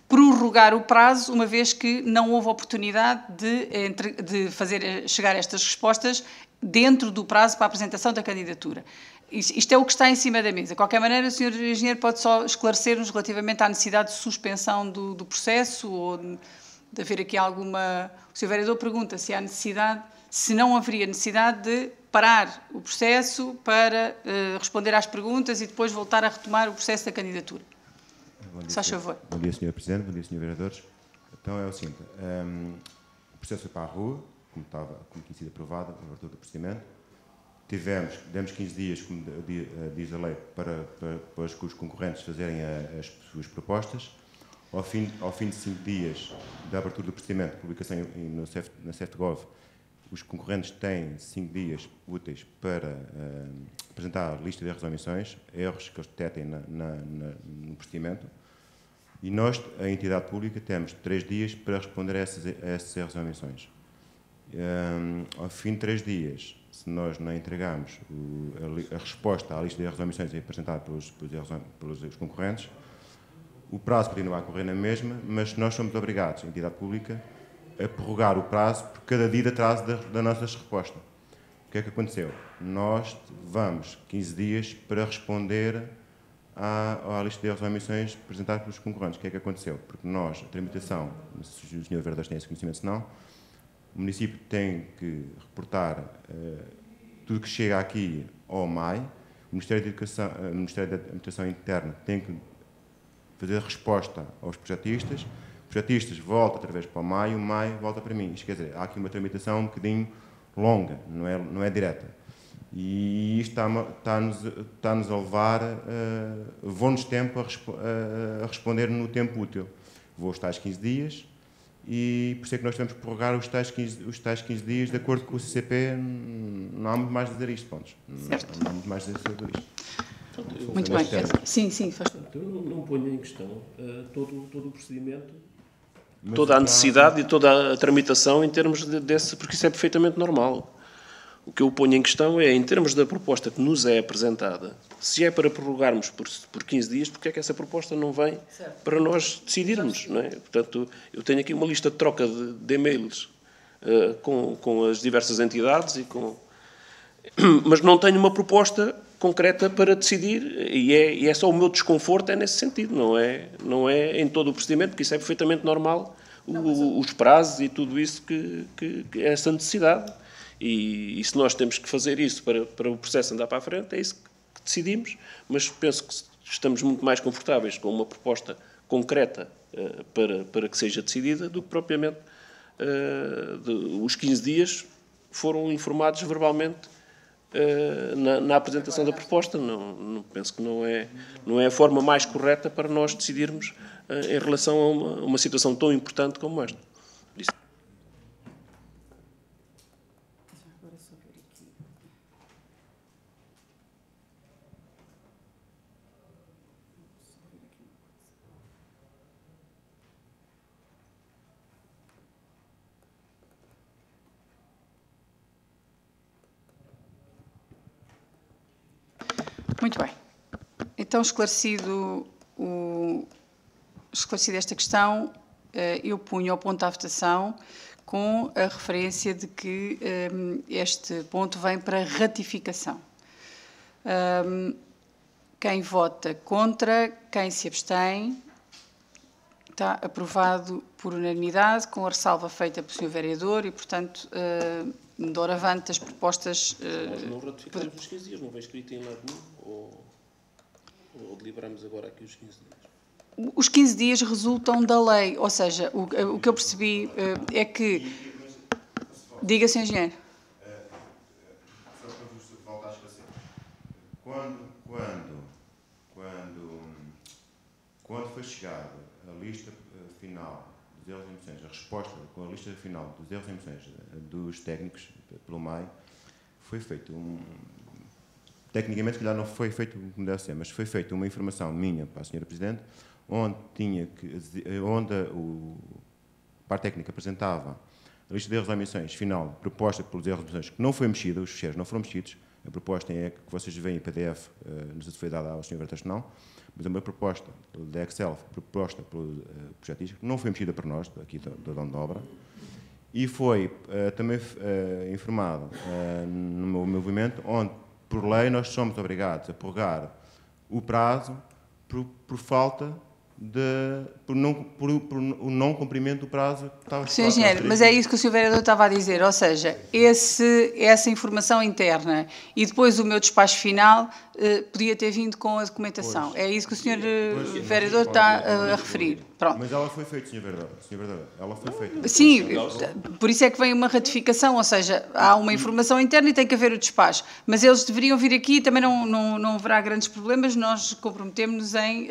S1: prorrogar o prazo, uma vez que não houve oportunidade de fazer chegar estas respostas dentro do prazo para a apresentação da candidatura. Isto é o que está em cima da mesa. De qualquer maneira, o Sr. Engenheiro pode só esclarecer-nos relativamente à necessidade de suspensão do processo ou de haver aqui alguma... O Sr. Vereador pergunta se há necessidade, se não haveria necessidade de parar o processo para responder às perguntas e depois voltar a retomar o processo da candidatura. Só favor.
S7: Bom dia, Sr. Presidente, bom dia, Sr. Vereadores. Então é o seguinte, o processo foi para a rua, como tinha sido aprovado, a abertura do procedimento. Demos 15 dias, como diz a lei, para que os concorrentes fazerem as suas propostas. Ao fim de 5 dias da abertura do procedimento, publicação na CEFTGov os concorrentes têm 5 dias úteis para apresentar a lista de erros ou omissões, erros que eles detectem no procedimento, e nós, a entidade pública, temos 3 dias para responder a esses erros ou omissões. Ao fim de 3 dias, se nós não entregarmos a resposta à lista de erros ou omissões apresentada pelos concorrentes, o prazo continua a correr na mesma, mas nós somos obrigados, a entidade pública, a prorrogar o prazo por cada dia de atraso da nossa resposta. O que é que aconteceu? Nós vamos 15 dias para responder à lista de erros ou omissões apresentada pelos concorrentes. O que é que aconteceu? Porque nós, a tramitação, se os senhores vereadores têm esse conhecimento, se não, o município tem que reportar tudo que chega aqui ao MAI, o Ministério da Administração Interna tem que fazer resposta aos projetistas, os projetistas voltam outra vez para o MAI volta para mim. Isto quer dizer, há aqui uma tramitação um bocadinho longa, não é direta. E isto está-nos a levar, vão-nos tempo a responder no tempo útil. Vou os tais 15 dias, e por isso é que nós temos que prorrogar os tais 15 dias de acordo com o CCP. Não há muito mais a dizer isto, pontos. Não há muito mais a dizer sobre isto.
S1: Muito bem. Sim, faz tudo.
S2: Eu não ponho em questão todo o procedimento, toda a necessidade e toda a tramitação em termos desse, porque isso é perfeitamente normal. O que eu ponho em questão é, em termos da proposta que nos é apresentada, se é para prorrogarmos por 15 dias, porque é que essa proposta não vem para nós decidirmos, não é? Portanto, eu tenho aqui uma lista de troca de e-mails com as diversas entidades, mas não tenho uma proposta concreta para decidir, e é só o meu desconforto é nesse sentido, não é em todo o procedimento, porque isso é perfeitamente normal, os prazos e tudo isso que é essa necessidade. E se nós temos que fazer isso para o processo andar para a frente, é isso que decidimos, mas penso que estamos muito mais confortáveis com uma proposta concreta para que seja decidida do que propriamente os 15 dias foram informados verbalmente na apresentação da proposta. Não penso que não é a forma mais correta para nós decidirmos em relação a uma situação tão importante como esta.
S1: Muito bem. Então, esclarecida esta questão, eu punho ao ponto à votação com a referência de que este ponto vem para ratificação. Quem vota contra, quem se abstém, está aprovado por unanimidade, com a ressalva feita pelo Sr. Vereador e, portanto, doravante as propostas...
S2: Nós não ratificamos os 15 dias, não vem escrito em lado nenhum, ou deliberamos agora aqui os 15 dias?
S1: Os 15 dias resultam da lei, ou seja, o que eu percebi é que... Diga, Sr. Engenheiro.
S7: Só para vos voltar a esclarecer. Quando foi chegada a lista final dos erros e omissões, a resposta com a lista final dos erros e omissões dos técnicos pelo MAI, foi feito tecnicamente, se calhar não foi feito como deve ser, mas foi feita uma informação minha para a Sra. Presidente, onde a parte técnica apresentava a lista de erros e omissões final proposta pelos erros e omissões que não foi mexida, os fecheiros não foram mexidos. A proposta é que vocês veem em PDF, não sei se foi dada ao Sr. Vereador, não, mas é uma proposta da Excel, proposta pelo projetista, que não foi mexida por nós, aqui do dono da obra, e foi também informado no meu movimento, onde, por lei, nós somos obrigados a prorrogar o prazo por falta por o não cumprimento do prazo que estava...
S1: Sr. Engenheiro, mas é isso que o Sr. Vereador estava a dizer, ou seja, essa informação interna e depois o meu despacho final podia ter vindo com a documentação. Pois. É isso que o Sr. Vereador está a referir. Pronto.
S7: Mas ela foi feita, Sr. Vereador. Ela foi feita.
S1: Sim, por isso é que vem uma ratificação, ou seja, há uma informação interna e tem que haver o despacho. Mas eles deveriam vir aqui e também não haverá grandes problemas. Nós comprometemos-nos em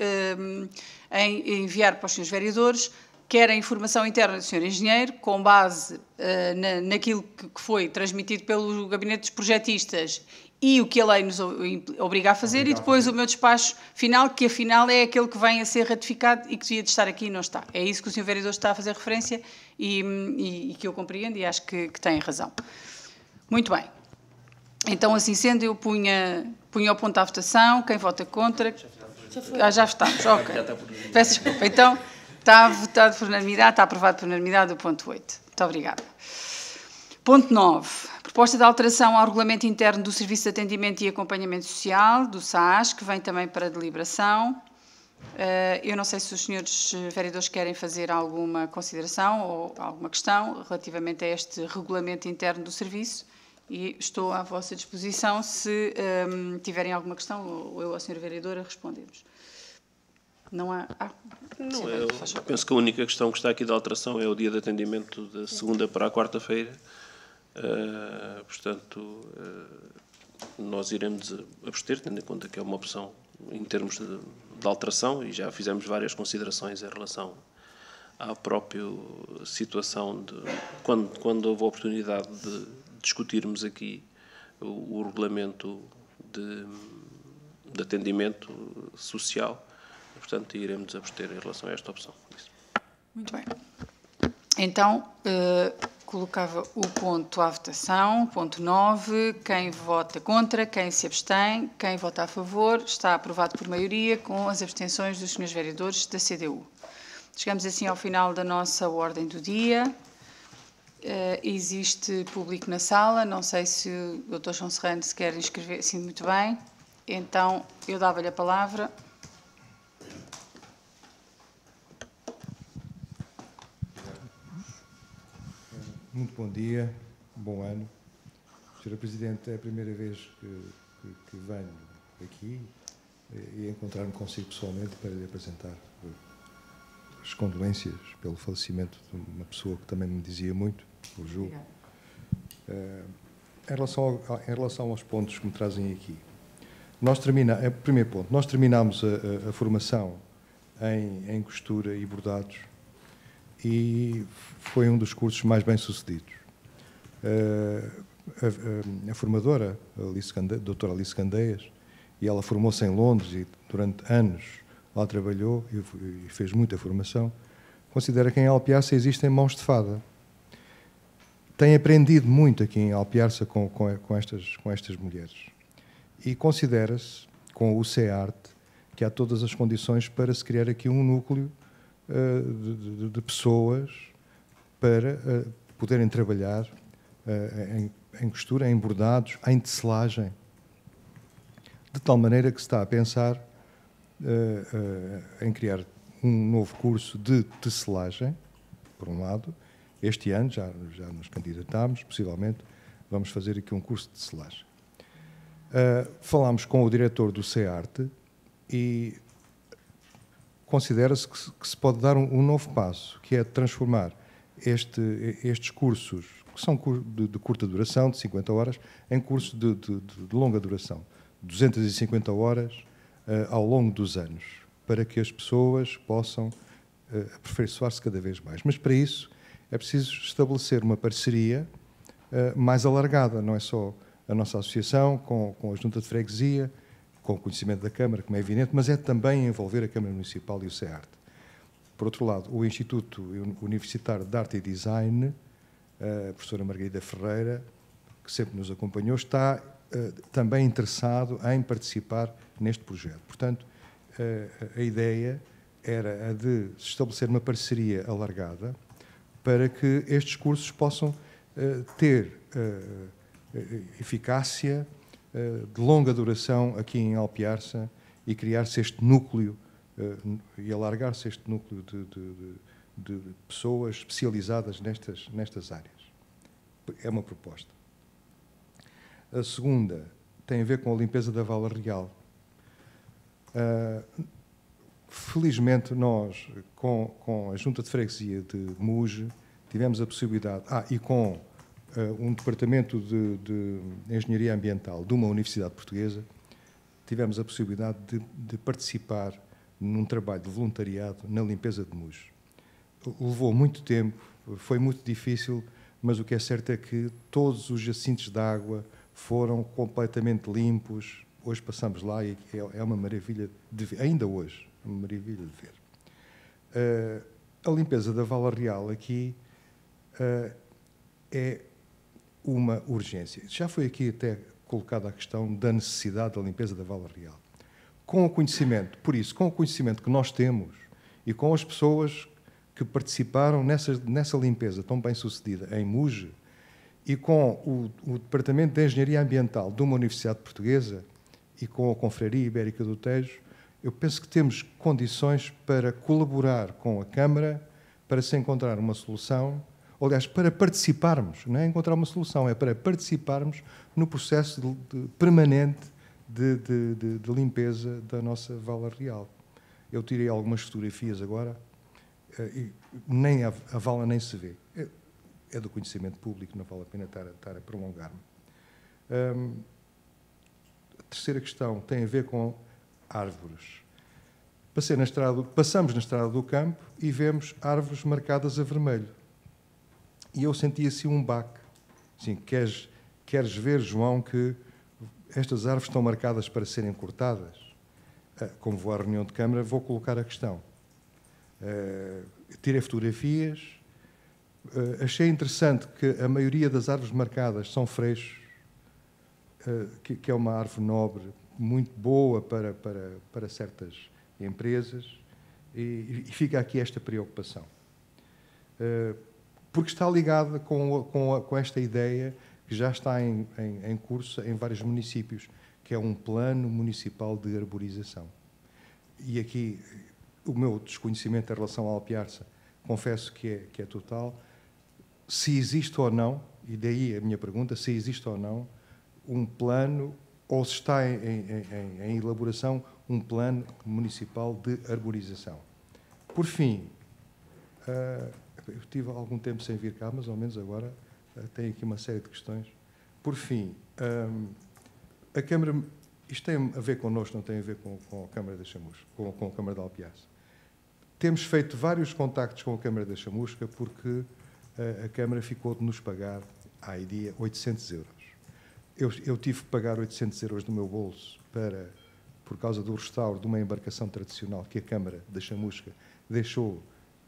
S1: enviar para os senhores vereadores quer a informação interna do Sr. Engenheiro, com base naquilo que foi transmitido pelo Gabinete dos Projetistas e o que a lei nos obriga a fazer, e depois o meu despacho final, que afinal é aquele que vem a ser ratificado e que devia de estar aqui e não está. É isso que o Sr. Vereador está a fazer referência e que eu compreendo e acho que tem razão. Muito bem. Então, assim sendo, eu punha ao ponto à votação. Quem vota contra? Já estamos, ok. Peço desculpa. Então, está votado por unanimidade, está aprovado por unanimidade o ponto 8. Muito obrigada. Ponto 9. Proposta de alteração ao Regulamento Interno do Serviço de Atendimento e Acompanhamento Social, do SAS, que vem também para deliberação. Eu não sei se os senhores vereadores querem fazer alguma consideração ou alguma questão relativamente a este Regulamento Interno do Serviço, e estou à vossa disposição se tiverem alguma questão, ou eu ou a senhora vereadora respondemos. Não há...
S2: Não, eu penso que a única questão que está aqui de alteração é o dia de atendimento da segunda para a quarta-feira. Portanto, nós iremos abster, tendo em conta que é uma opção em termos de alteração, e já fizemos várias considerações em relação à própria situação de quando houve a oportunidade de discutirmos aqui o regulamento de atendimento social. Portanto, iremos abster em relação a esta opção.
S1: Muito bem. Então, colocava o ponto à votação, ponto 9. Quem vota contra, quem se abstém, quem vota a favor, está aprovado por maioria, com as abstenções dos senhores vereadores da CDU. Chegamos assim ao final da nossa ordem do dia. Existe público na sala, não sei se o Dr. João Serrano se quer inscrever. Sim, muito bem. Então, eu dava-lhe a palavra.
S8: Muito bom dia, bom ano. Sra. Presidente, é a primeira vez que venho aqui e encontrar-me consigo pessoalmente para lhe apresentar as condolências pelo falecimento de uma pessoa que também me dizia muito, o Ju. Em relação aos pontos que me trazem aqui, primeiro ponto, nós terminámos a formação em costura e bordados, e foi um dos cursos mais bem-sucedidos. A formadora, a doutora Alice Candeias, e ela formou-se em Londres e durante anos lá trabalhou e fez muita formação, considera que em Alpiarça existem mãos de fada. Tem aprendido muito aqui em Alpiarça com estas mulheres. E considera-se, com o CEART, que há todas as condições para se criar aqui um núcleo de pessoas para poderem trabalhar em costura, em bordados, em tecelagem. De tal maneira que se está a pensar em criar um novo curso de tecelagem, por um lado. Este ano já nos candidatámos, possivelmente vamos fazer aqui um curso de tecelagem. Falámos com o diretor do CEART e considera-se que se pode dar um novo passo, que é transformar estes cursos, que são de curta duração, de 50 horas, em cursos de longa duração, 250 horas ao longo dos anos, para que as pessoas possam aperfeiçoar-se cada vez mais. Mas para isso é preciso estabelecer uma parceria mais alargada, não é só a nossa associação com a Junta de Freguesia, com o conhecimento da Câmara, como é evidente, mas é também envolver a Câmara Municipal e o CEART. Por outro lado, o Instituto Universitário de Arte e Design, a professora Margarida Ferreira, que sempre nos acompanhou, está também interessado em participar neste projeto. Portanto, a ideia era a de estabelecer uma parceria alargada para que estes cursos possam ter eficácia de longa duração aqui em Alpiarça e criar-se este núcleo e alargar-se este núcleo de pessoas especializadas nestas áreas. É uma proposta. A segunda tem a ver com a limpeza da Vala Real. Felizmente, nós, com a Junta de Freguesia de Muge, tivemos a possibilidade, e com um departamento de Engenharia Ambiental de uma universidade portuguesa, tivemos a possibilidade de participar num trabalho de voluntariado na limpeza de Muge. levou muito tempo, foi muito difícil, mas o que é certo é que todos os jacintos de água foram completamente limpos. Hoje passamos lá e é uma maravilha de ver, ainda hoje, uma maravilha de ver. A limpeza da Vala Real aqui é uma urgência. Já foi aqui até colocada a questão da necessidade da limpeza da Vala Real. Com o conhecimento, por isso, com o conhecimento que nós temos e com as pessoas que participaram nessa limpeza tão bem sucedida em Muge e com o Departamento de Engenharia Ambiental de uma Universidade Portuguesa e com a Confraria Ibérica do Tejo, eu penso que temos condições para colaborar com a Câmara para se encontrar uma solução, aliás, para participarmos, não é encontrar uma solução, é para participarmos no processo permanente de limpeza da nossa Vala Real. Eu tirei algumas fotografias agora, e nem a vala nem se vê. É do conhecimento público, não vale a pena estar a prolongar-me. A terceira questão tem a ver com árvores. Passamos na estrada do campo e vemos árvores marcadas a vermelho. E eu senti assim um baque. Assim, queres ver, João, que estas árvores estão marcadas para serem cortadas? Como vou à reunião de Câmara, vou colocar a questão. Tirei fotografias. Achei interessante que a maioria das árvores marcadas são freixos, que é uma árvore nobre, muito boa para certas empresas, e fica aqui esta preocupação. Porque está ligada com esta ideia que já está em curso em vários municípios, que é um plano municipal de arborização. E aqui o meu desconhecimento em relação à Alpiarça, confesso que é total. Se existe ou não, e daí a minha pergunta, se existe ou não um plano, ou se está em elaboração um plano municipal de arborização. Por fim, eu tive algum tempo sem vir cá, mas ao menos agora tenho aqui uma série de questões. Por fim, a Câmara, isto tem a ver connosco, não tem a ver com a Câmara da Chamusca, com a Câmara de Alpiarça. Temos feito vários contactos com a Câmara da Chamusca porque a Câmara ficou de nos pagar, há dia, 800 euros. Eu tive que pagar 800 euros do meu bolso por causa do restauro de uma embarcação tradicional que a Câmara da Chamusca deixou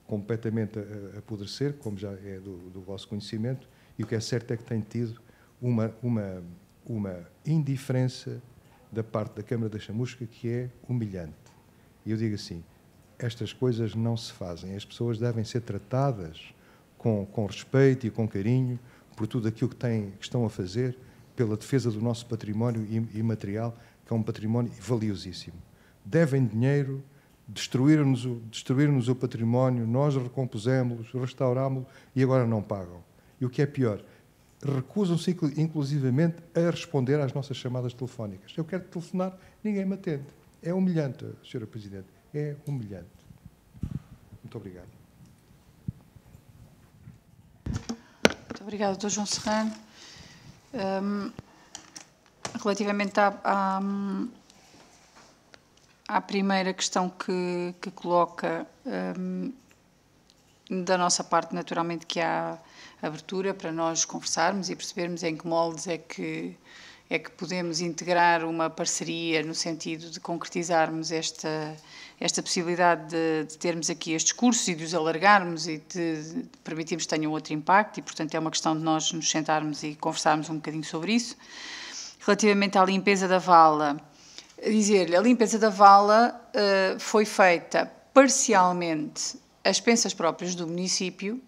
S8: completamente a apodrecer, como já é do vosso conhecimento, e o que é certo é que tem tido uma indiferença da parte da Câmara da Chamusca que é humilhante. E eu digo assim, estas coisas não se fazem, as pessoas devem ser tratadas com respeito e com carinho por tudo aquilo que estão a fazer pela defesa do nosso património imaterial, que é um património valiosíssimo. Devem dinheiro, destruíram-nos o património, nós recompusemos-lo, restaurámos-lo e agora não pagam. E o que é pior, recusam-se inclusivamente a responder às nossas chamadas telefónicas. Eu quero telefonar, ninguém me atende. É humilhante, Sra. Presidente, é humilhante. Muito obrigado.
S1: Muito obrigada, Dr. João Serrano. Relativamente à primeira questão que coloca, da nossa parte, naturalmente, que há abertura para nós conversarmos e percebermos em que moldes é que podemos integrar uma parceria no sentido de concretizarmos esta possibilidade de termos aqui estes cursos e de os alargarmos e de permitirmos que tenham outro impacto e, portanto, é uma questão de nós nos sentarmos e conversarmos um bocadinho sobre isso. Relativamente à limpeza da vala, dizer-lhe, a limpeza da vala foi feita parcialmente às expensas próprias do município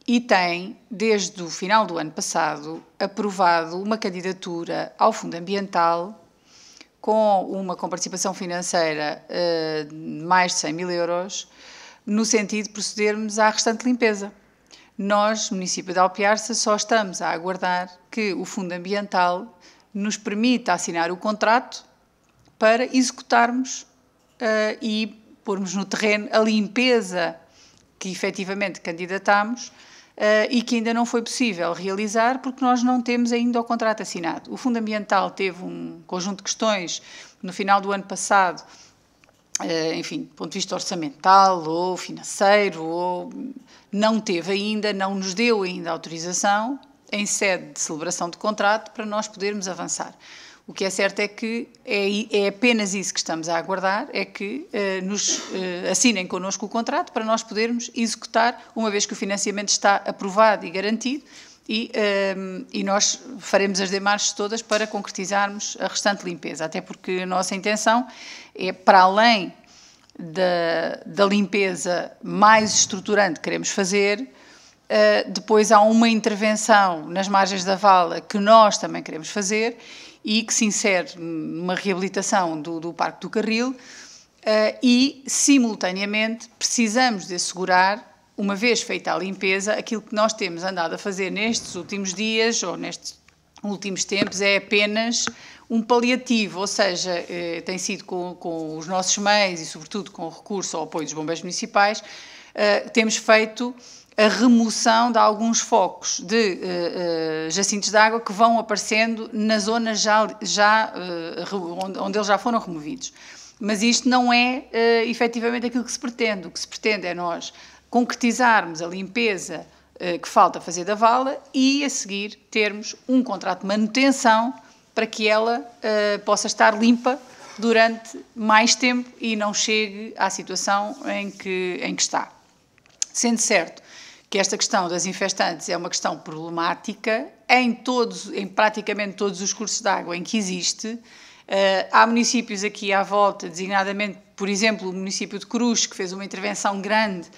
S1: e tem, desde o final do ano passado, aprovado uma candidatura ao Fundo Ambiental com uma comparticipação financeira de mais de 100 mil euros, no sentido de procedermos à restante limpeza. Nós, município de Alpiarça, só estamos a aguardar que o Fundo Ambiental nos permita assinar o contrato para executarmos e pormos no terreno a limpeza que efetivamente candidatámos e que ainda não foi possível realizar porque nós não temos ainda o contrato assinado. O Fundo Ambiental teve um conjunto de questões no final do ano passado enfim, do ponto de vista orçamental ou financeiro, ou não teve ainda, não nos deu ainda autorização em sede de celebração de contrato para nós podermos avançar. O que é certo é que é apenas isso que estamos a aguardar, é que nos assinem connosco o contrato para nós podermos executar, uma vez que o financiamento está aprovado e garantido, e nós faremos as demarches todas para concretizarmos a restante limpeza, até porque a nossa intenção é, para além da limpeza mais estruturante que queremos fazer, depois há uma intervenção nas margens da vala que nós também queremos fazer e que se insere numa reabilitação do Parque do Carril e, simultaneamente, precisamos de assegurar, uma vez feita a limpeza, aquilo que nós temos andado a fazer nestes últimos dias ou nestes últimos tempos é apenas um paliativo, ou seja, tem sido com os nossos meios e, sobretudo, com o recurso ao apoio dos bombeiros municipais, temos feito a remoção de alguns focos de jacintos de água que vão aparecendo na zona onde eles já foram removidos. Mas isto não é efetivamente aquilo que se pretende. O que se pretende é nós concretizarmos a limpeza que falta fazer da vala e, a seguir, termos um contrato de manutenção para que ela possa estar limpa durante mais tempo e não chegue à situação em que está. Sendo certo que esta questão das infestantes é uma questão problemática em praticamente todos os cursos de água em que existe. Há municípios aqui à volta, designadamente, por exemplo, o município de Cruz, que fez uma intervenção grande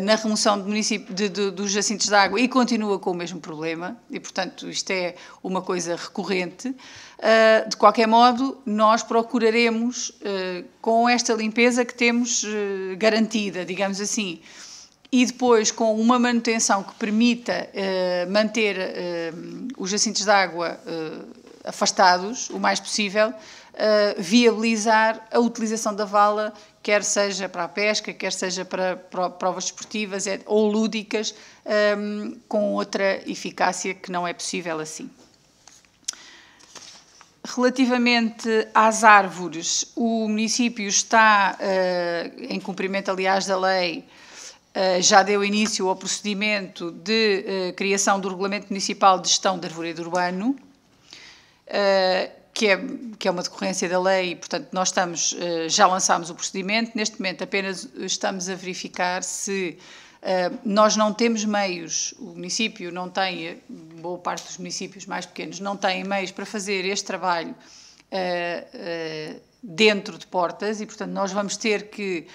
S1: na remoção dos jacintos de água e continua com o mesmo problema, e, portanto, isto é uma coisa recorrente. De qualquer modo, nós procuraremos, com esta limpeza que temos garantida, digamos assim, e depois com uma manutenção que permita manter os jacintos de água afastados o mais possível, viabilizar a utilização da vala, quer seja para a pesca, quer seja para provas desportivas ou lúdicas, com outra eficácia que não é possível assim. Relativamente às árvores, o município está, em cumprimento, aliás, da lei, já deu início ao procedimento de criação do Regulamento Municipal de Gestão de Arvoredo Urbano, que é uma decorrência da lei, e, portanto, nós já lançámos o procedimento. Neste momento apenas estamos a verificar se nós não temos meios, o município não tem, boa parte dos municípios mais pequenos não têm meios para fazer este trabalho dentro de portas, e, portanto, nós vamos ter que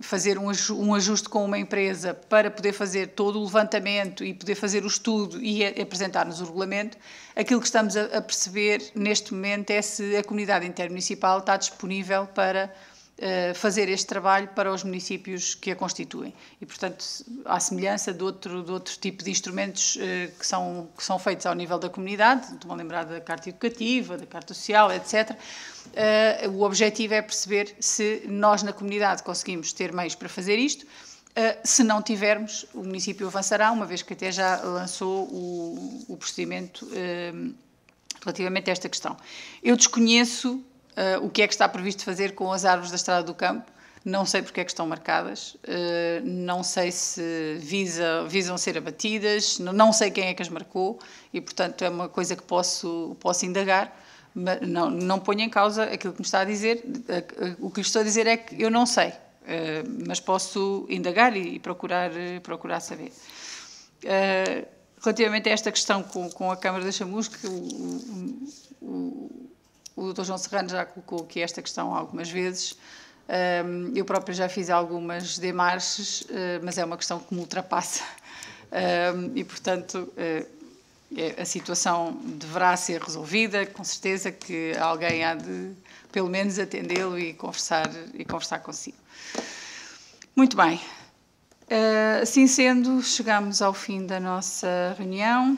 S1: fazer um ajuste com uma empresa para poder fazer todo o levantamento e poder fazer o estudo e apresentar-nos o regulamento. Aquilo que estamos a perceber neste momento é se a comunidade intermunicipal está disponível para fazer este trabalho para os municípios que a constituem. E, portanto, à semelhança de outro tipo de instrumentos que são feitos ao nível da comunidade, estou-me a lembrar da Carta Educativa, da Carta Social, etc., o objetivo é perceber se nós na comunidade conseguimos ter meios para fazer isto. Se não tivermos, o município avançará, uma vez que até já lançou o procedimento relativamente a esta questão. Eu desconheço o que é que está previsto fazer com as árvores da Estrada do Campo, não sei porque é que estão marcadas, não sei se visam ser abatidas, não sei quem é que as marcou e, portanto, é uma coisa que posso indagar, mas não ponho em causa aquilo que me está a dizer. O que lhe estou a dizer é que eu não sei, mas posso indagar e procurar saber. Relativamente a esta questão com a Câmara da Chamusca, o Dr. João Serrano já colocou aqui esta questão algumas vezes. Eu própria já fiz algumas demarches, mas é uma questão que me ultrapassa. E, portanto, a situação deverá ser resolvida, com certeza que alguém há de, pelo menos, atendê-lo e conversar consigo. Muito bem. Assim sendo, chegamos ao fim da nossa reunião.